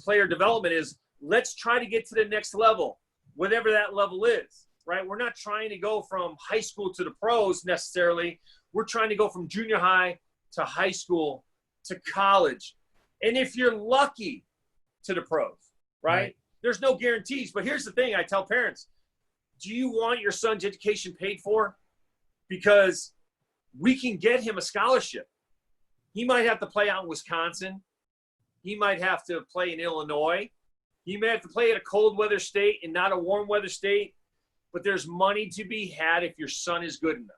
player development is, let's try to get to the next level, whatever that level is, right? We're not trying to go from high school to the pros necessarily. We're trying to go from junior high to high school to college. And if you're lucky, to the pros, right? There's no guarantees. But here's the thing I tell parents. Do you want your son's education paid for? Because we can get him a scholarship. He might have to play out in Wisconsin. He might have to play in Illinois. He may have to play at a cold weather state and not a warm weather state. But there's money to be had if your son is good enough.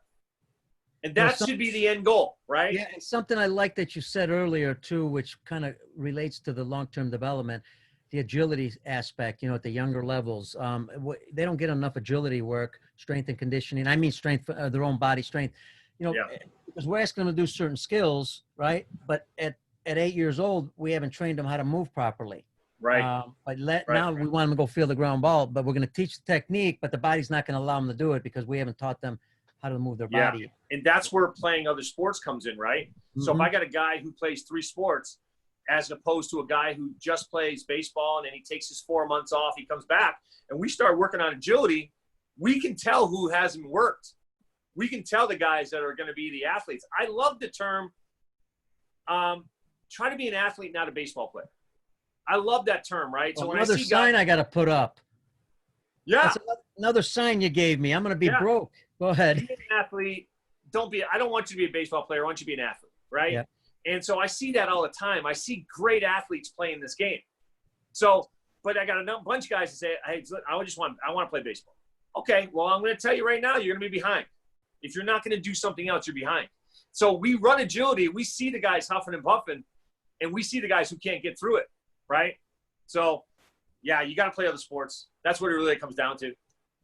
And that should be the end goal, right? Yeah, and something I like that you said earlier, too, which kind of relates to the long-term development, the agility aspect, at the younger levels. They don't get enough agility work, strength and conditioning. I mean strength, their own body strength. Because we're asking them to do certain skills, right? But at 8 years old, we haven't trained them how to move properly. Right. Now we want them to go feel the ground ball, but we're going to teach the technique, but the body's not going to allow them to do it because we haven't taught them how to move their body. And that's where playing other sports comes in, right? So if I got a guy who plays 3 sports as opposed to a guy who just plays baseball and then he takes his 4 months off, he comes back, and we start working on agility, we can tell who hasn't worked. We can tell the guys that are going to be the athletes. I love the term, try to be an athlete, not a baseball player. I love that term, right? So another sign I got to put up. Yeah. That's another sign you gave me. I'm going to be broke. Go ahead. Be an athlete. I don't want you to be a baseball player. I want you to be an athlete, right? Yeah. And so I see that all the time. I see great athletes playing this game. So but I got a bunch of guys that say, hey, I want to play baseball. Okay, well, I'm going to tell you right now, you're going to be behind. If you're not going to do something else, you're behind. So we run agility. We see the guys huffing and puffing, and we see the guys who can't get through it, right? So, yeah, you got to play other sports. That's what it really comes down to.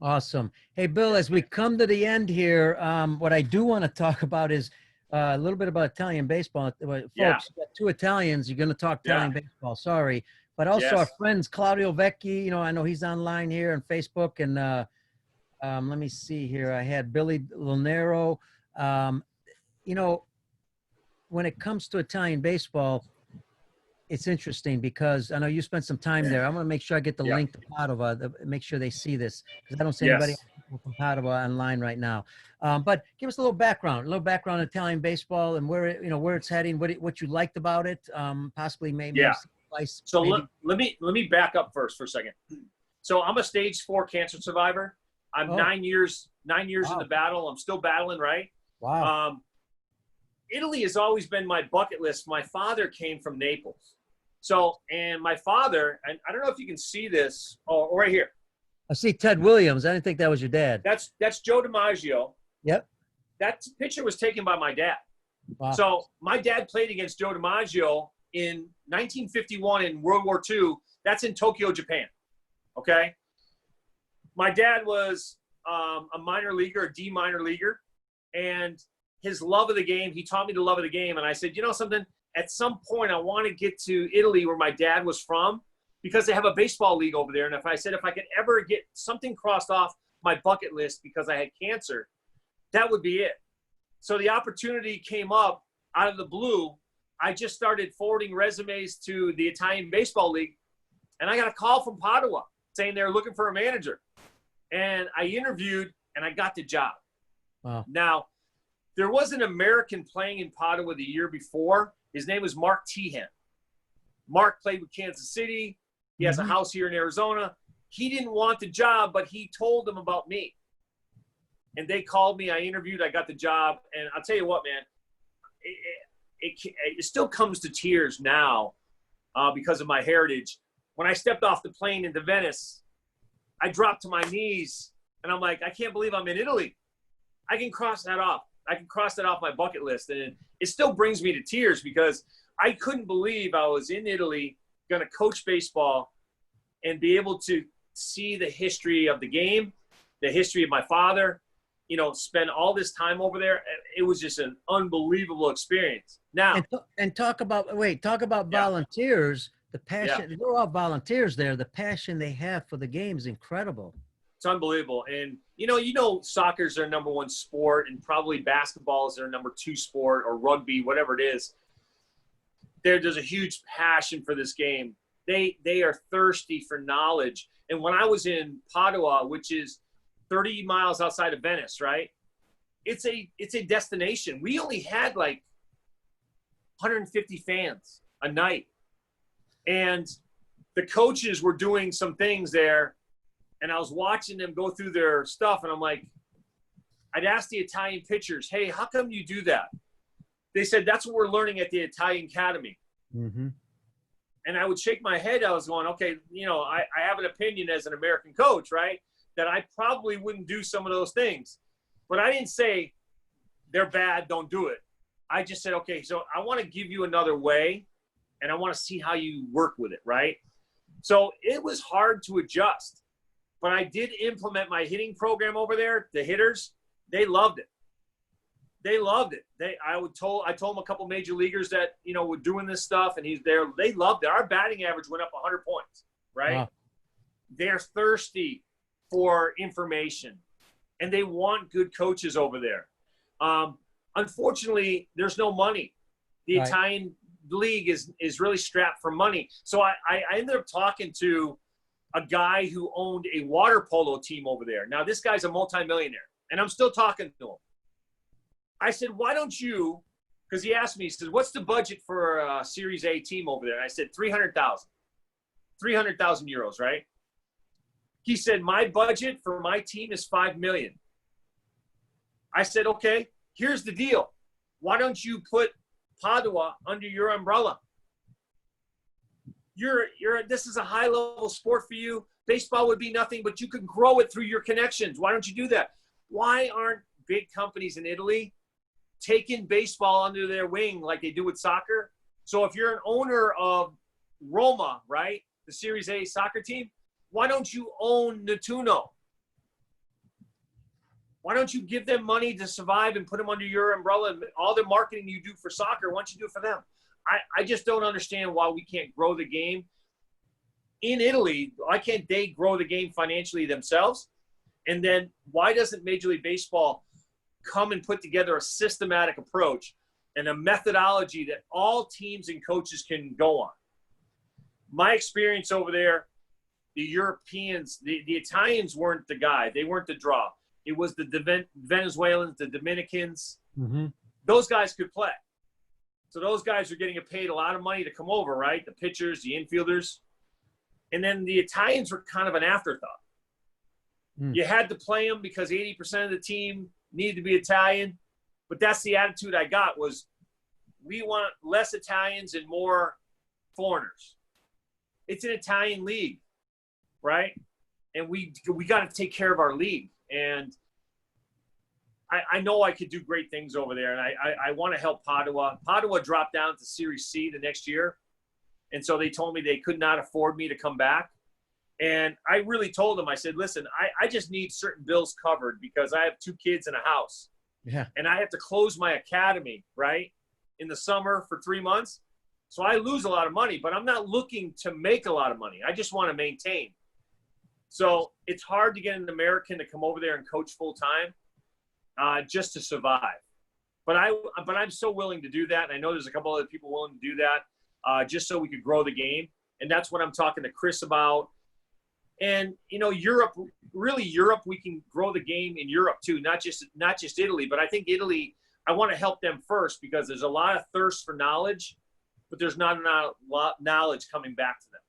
Awesome. Hey, Bill, as we come to the end here, what I do want to talk about is a little bit about Italian baseball. Folks, you got two Italians. You're going to talk Italian baseball. Sorry. But also our friends, Claudio Vecchi, you know, I know he's online here on Facebook. And let me see here. I had Billy Lonero. You know, when it comes to Italian baseball, it's interesting because I know you spent some time there. I'm going to make sure I get the link to Padova, make sure they see this, because I don't see anybody from Padova online right now. But give us a little background on Italian baseball and where, you know, where it's heading, what you liked about it, possibly maybe. So let me back up first for a second. So I'm a stage 4 cancer survivor. I'm 9 years in the battle. I'm still battling, right? Wow. Italy has always been my bucket list. My father came from Naples. So, and my father, and I don't know if you can see this, right here. I see Ted Williams. I didn't think that was your dad. That's Joe DiMaggio. Yep. That picture was taken by my dad. Wow. So my dad played against Joe DiMaggio in 1951 in World War II. That's in Tokyo, Japan. Okay. My dad was a minor leaguer, a D minor leaguer, and his love of the game, he taught me the love of the game. And I said, you know something, at some point I want to get to Italy where my dad was from, because they have a baseball league over there. And if I could ever get something crossed off my bucket list because I had cancer, that would be it. So the opportunity came up out of the blue. I just started forwarding resumes to the Italian Baseball League, and I got a call from Padua saying they're looking for a manager. And I interviewed, and I got the job. Wow. Now, there was an American playing in Padua the year before. His name was Mark Tehan. Mark played with Kansas City. He has a house here in Arizona. He didn't want the job, but he told them about me. And they called me. I interviewed. I got the job. And I'll tell you what, man, it still comes to tears now because of my heritage. When I stepped off the plane into Venice, I dropped to my knees, and I'm like, I can't believe I'm in Italy. I can cross that off. I can cross that off my bucket list. And it still brings me to tears because I couldn't believe I was in Italy going to coach baseball and be able to see the history of the game, the history of my father, you know, spend all this time over there. It was just an unbelievable experience. Now, and talk about volunteers, the passion, they're all volunteers there. The passion they have for the game is incredible. It's unbelievable. And, you know, soccer's their number 1 sport, and probably basketball is their number 2 sport, or rugby, whatever it is. There's a huge passion for this game. They are thirsty for knowledge. And when I was in Padua, which is 30 miles outside of Venice, right? It's a destination. We only had like 150 fans a night. And the coaches were doing some things there, and I was watching them go through their stuff, and I'm like, I'd ask the Italian pitchers, hey, how come you do that? They said, that's what we're learning at the Italian Academy. Mm-hmm. And I would shake my head. I was going, okay, you know, I have an opinion as an American coach, right, that I probably wouldn't do some of those things. But I didn't say they're bad, don't do it. I just said, okay, so I want to give you another way, and I want to see how you work with it, right? So it was hard to adjust. But I did implement my hitting program over there. The hitters, they loved it. They loved it. I told them a couple major leaguers that, you know, were doing this stuff, and he's there. They loved it. Our batting average went up 100 points, right? Wow. They're thirsty for information, and they want good coaches over there. Unfortunately, there's no money. The Italian league is really strapped for money. So I ended up talking to a guy who owned a water polo team over there. Now, this guy's a multimillionaire, and I'm still talking to him. I said, why don't you, because he asked me, he says, what's the budget for a Series A team over there? And I said, 300,000 euros, right? He said, my budget for my team is 5 million. I said, okay, here's the deal. Why don't you put Padua under your umbrella? this is a high level sport for you. Baseball would be nothing, but you can grow it through your connections. Why don't you do that? Why aren't big companies in Italy taking baseball under their wing like they do with soccer? So if you're an owner of Roma, right, the Series A soccer team, why don't you own Nettuno? Why don't you give them money to survive and put them under your umbrella? And all the marketing you do for soccer, why don't you do it for them? I just don't understand why we can't grow the game. In Italy, why can't they grow the game financially themselves? And then why doesn't Major League Baseball come and put together a systematic approach and a methodology that all teams and coaches can go on? My experience over there, the Europeans, the Italians weren't the guy. They weren't the draw. It was the Venezuelans, the Dominicans. Mm-hmm. Those guys could play. So those guys are getting paid a lot of money to come over, right? The pitchers, the infielders. And then the Italians were kind of an afterthought. You had to play them because 80% of the team needed to be Italian. But that's the attitude I got was we want less Italians and more foreigners. It's an Italian league, right? And we got to take care of our league. And I know I could do great things over there, and I want to help Padua. Padua dropped down to Series C the next year, and so they told me they could not afford me to come back. And I really told them, I said, listen, I just need certain bills covered because I have 2 kids in a house. Yeah. And I have to close my academy, right, in the summer for 3 months. So I lose a lot of money, but I'm not looking to make a lot of money. I just want to maintain. So it's hard to get an American to come over there and coach full time just to survive. But I'm so willing to do that. And I know there's a couple other people willing to do that just so we could grow the game. And that's what I'm talking to Chris about. And, Europe, we can grow the game in Europe too, not just Italy. But I think Italy, I want to help them first because there's a lot of thirst for knowledge, but there's not a lot of knowledge coming back to them.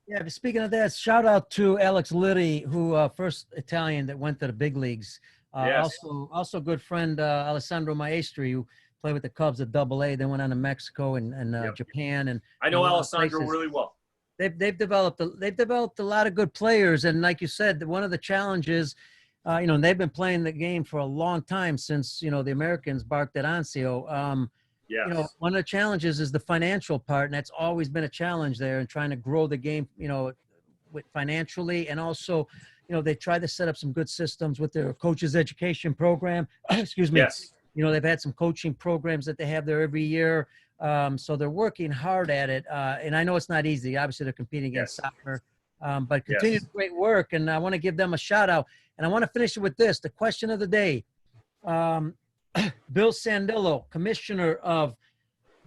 Yeah, but speaking of that, shout out to Alex Liddy, who first Italian that went to the big leagues. Yes. Also good friend Alessandro Maestri, who played with the Cubs at AA. Then went on to Mexico and Japan. And I know and Alessandro really well. They've developed a lot of good players, and like you said, one of the challenges, and they've been playing the game for a long time since the Americans barked at Anzio. Yes. One of the challenges is the financial part, and that's always been a challenge there in trying to grow the game, with financially, and also, they try to set up some good systems with their coaches education program. Excuse me. Yes. They've had some coaching programs that they have there every year. So they're working hard at it. And I know it's not easy. Obviously, they're competing against soccer, but continue the great work. And I want to give them a shout out. And I want to finish it with this, the question of the day. Bill Sandillo, commissioner of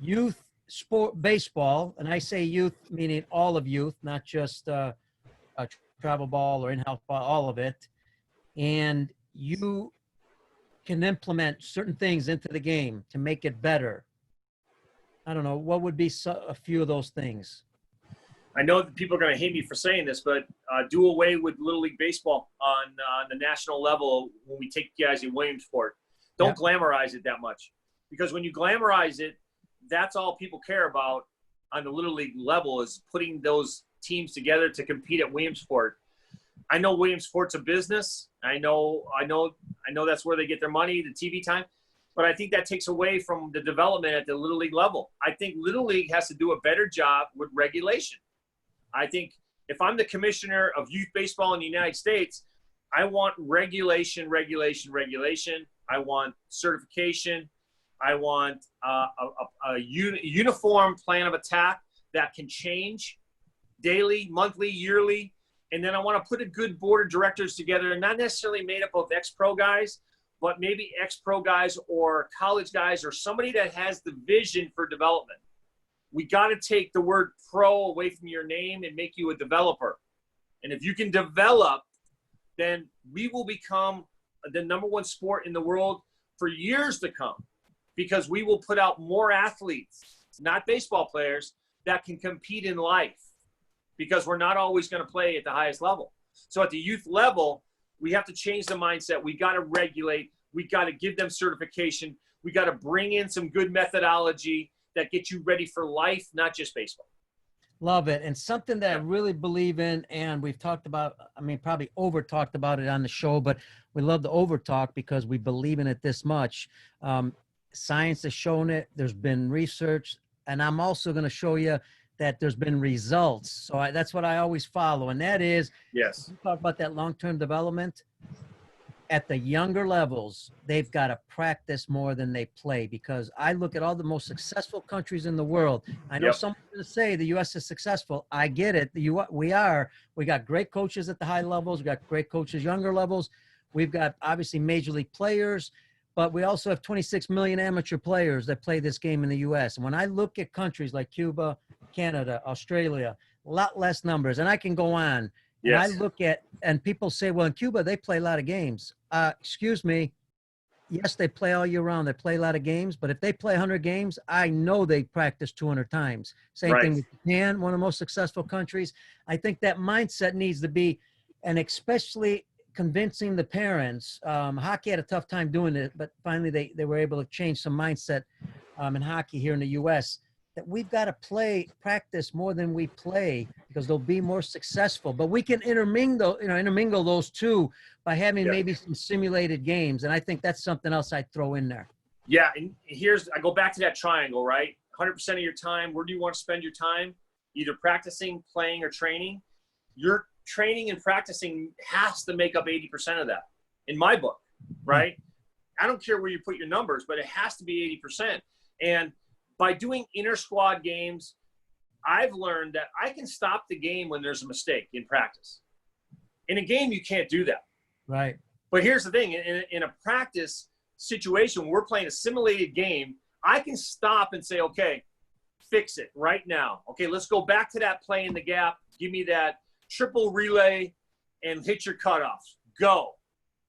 youth sport baseball, and I say youth meaning all of youth, not just travel ball or in-house ball, all of it. And you can implement certain things into the game to make it better. I don't know, what would be a few of those things? I know that people are going to hate me for saying this, but do away with Little League Baseball on the national level when we take guys in Williamsport. Don't glamorize it that much. Because when you glamorize it, that's all people care about on the Little League level is putting those teams together to compete at Williamsport. I know Williamsport's a business. I know that's where they get their money, the TV time. But I think that takes away from the development at the Little League level. I think Little League has to do a better job with regulation. I think if I'm the commissioner of youth baseball in the United States, I want regulation. I want certification. I want a uniform plan of attack that can change daily, monthly, yearly. And then I want to put a good board of directors together, not necessarily made up of ex-pro guys, but maybe ex-pro guys or college guys or somebody that has the vision for development. We got to take the word pro away from your name and make you a developer. And if you can develop, then we will become the #1 sport in the world for years to come because we will put out more athletes, not baseball players, that can compete in life because we're not always going to play at the highest level. So at the youth level, we have to change the mindset. We got to regulate. We got to give them certification. We got to bring in some good methodology that gets you ready for life, not just baseball. Love it. And something that I Yeah. really believe in, and we've talked about, I mean, probably over talked about it on the show, but we love to over talk because we believe in it this much. Um, Science has shown it. There's been research, and I'm also going to show you that there's been results. So that's what I always follow. And that is, Yes. you talk about that long-term development. At the younger levels, they've got to practice more than they play, because I look at all the most successful countries in the world. I know Yep. someone's going to say the U.S. is successful. I get it. We are. We got great coaches at the high levels. We got great coaches younger levels. We've got obviously major league players, but we also have 26 million amateur players that play this game in the U.S. And when I look at countries like Cuba, Canada, Australia, a lot less numbers, and I can go on. And I Yes. look at, and people say, well, in Cuba, they play a lot of games. Excuse me. Yes, they play all year round. They play a lot of games, but if they play 100 games, I know they practice 200 times. Same Right. thing with Japan, one of the most successful countries. I think that mindset needs to be, and especially convincing the parents. Hockey had a tough time doing it, but finally they were able to change some mindset in hockey here in the U.S., that we've got to practice more than we play, because they'll be more successful. But we can intermingle those two by having Yeah. maybe some simulated games. And I think that's something else I'd throw in there. Yeah, and I go back to that triangle, right? 100% of your time, where do you want to spend your time? Either practicing, playing, or training. Your training and practicing has to make up 80% of that, in my book, right? I don't care where you put your numbers, but it has to be 80%. And by doing inter-squad games, I've learned that I can stop the game when there's a mistake in practice. In a game, you can't do that. Right. But here's the thing. In a practice situation, we're playing a simulated game, I can stop and say, okay, fix it right now. Okay, let's go back to that play in the gap. Give me that triple relay and hit your cutoffs. Go.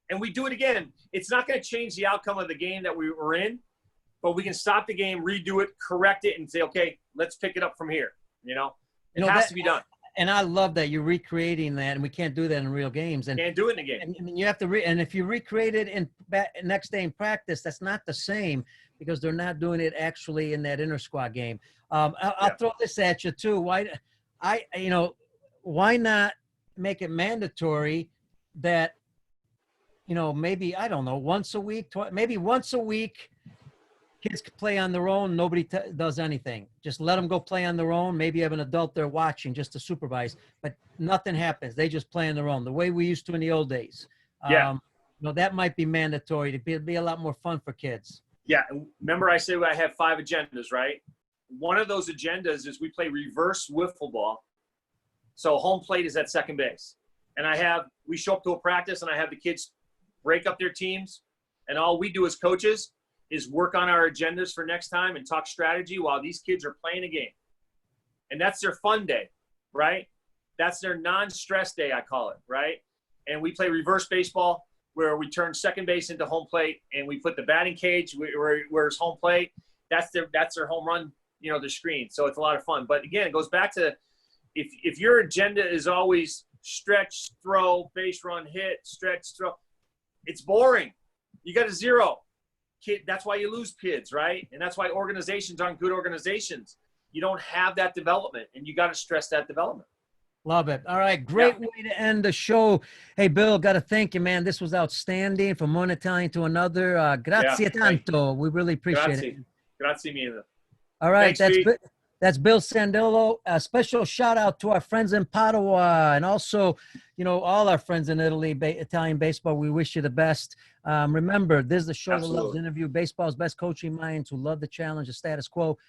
And we do it again. It's not going to change the outcome of the game that we were in, but we can stop the game, redo it, correct it, and say, okay, let's pick it up from here. It has to be done. And I love that you're recreating that, and we can't do that in real games. And can't do it in a game. And you have to and if you recreate it next day in practice, that's not the same, because they're not doing it actually in that inter squad game. I'll throw this at you too. Why not make it mandatory that, maybe, I don't know, once a week, maybe once a week, kids can play on their own. Nobody does anything. Just let them go play on their own. Maybe have an adult there watching just to supervise, but nothing happens. They just play on their own, the way we used to in the old days. That might be mandatory to be a lot more fun for kids. Yeah. Remember I said I have 5 agendas, right? One of those agendas is we play reverse wiffle ball. So home plate is at second base. And we show up to a practice and I have the kids break up their teams. And all we do as coaches is work on our agendas for next time and talk strategy while these kids are playing a game. And that's their fun day, right? That's their non-stress day, I call it, right? And we play reverse baseball, where we turn second base into home plate, and we put the batting cage where it's home plate. That's their home run, the screen. So it's a lot of fun. But again, it goes back to if your agenda is always stretch, throw, base run, hit, stretch, throw, it's boring. You got a zero. That's why you lose kids, right? And that's why organizations aren't good organizations. You don't have that development, and you got to stress that development. Love it. All right. Great way to end the show. Hey, Bill, got to thank you, man. This was outstanding, from one Italian to another. Grazie tanto. We really appreciate it. Grazie mille. All right. Thanks, that's Bill Sandillo. A special shout out to our friends in Padua, and also, all our friends in Italy, Italian baseball. We wish you the best. Remember, this is the show that loves to interview baseball's best coaching minds who love the challenge, the status quo.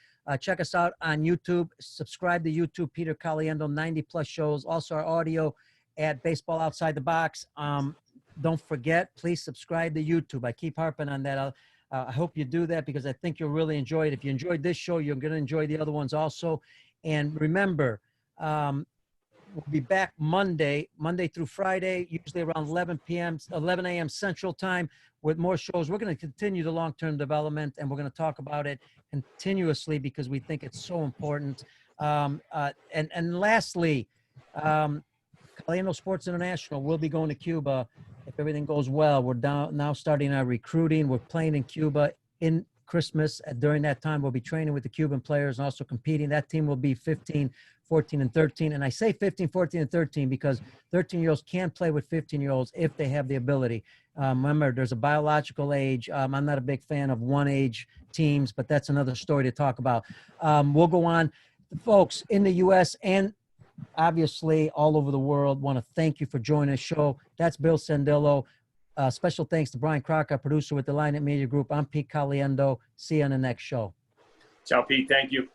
Check us out on YouTube. Subscribe to YouTube, Peter Caliendo, 90+ shows. Also our audio at Baseball Outside the Box. Don't forget, please subscribe to YouTube. I keep harping on that. I hope you do that, because I think you'll really enjoy it. If you enjoyed this show, you're going to enjoy the other ones also. And remember, we'll be back Monday through Friday, usually around 11 a.m. Central Time, with more shows. We're going to continue the long-term development, and we're going to talk about it continuously, because we think it's so important. And lastly, Caliendo Sports International will be going to Cuba if everything goes well. We're now starting our recruiting. We're playing in Cuba in Christmas. During that time, we'll be training with the Cuban players and also competing. That team will be 15, 14, and 13. And I say 15, 14, and 13 because 13-year-olds can play with 15-year-olds if they have the ability. Remember, there's a biological age. I'm not a big fan of one-age teams, but that's another story to talk about. We'll go on. Folks in the U.S. and obviously all over the world, want to thank you for joining the show. That's Bill Sandillo. Special thanks to Brian Crocker, producer with the Lineup Media Group. I'm Pete Caliendo. See you on the next show. Ciao, Pete. Thank you.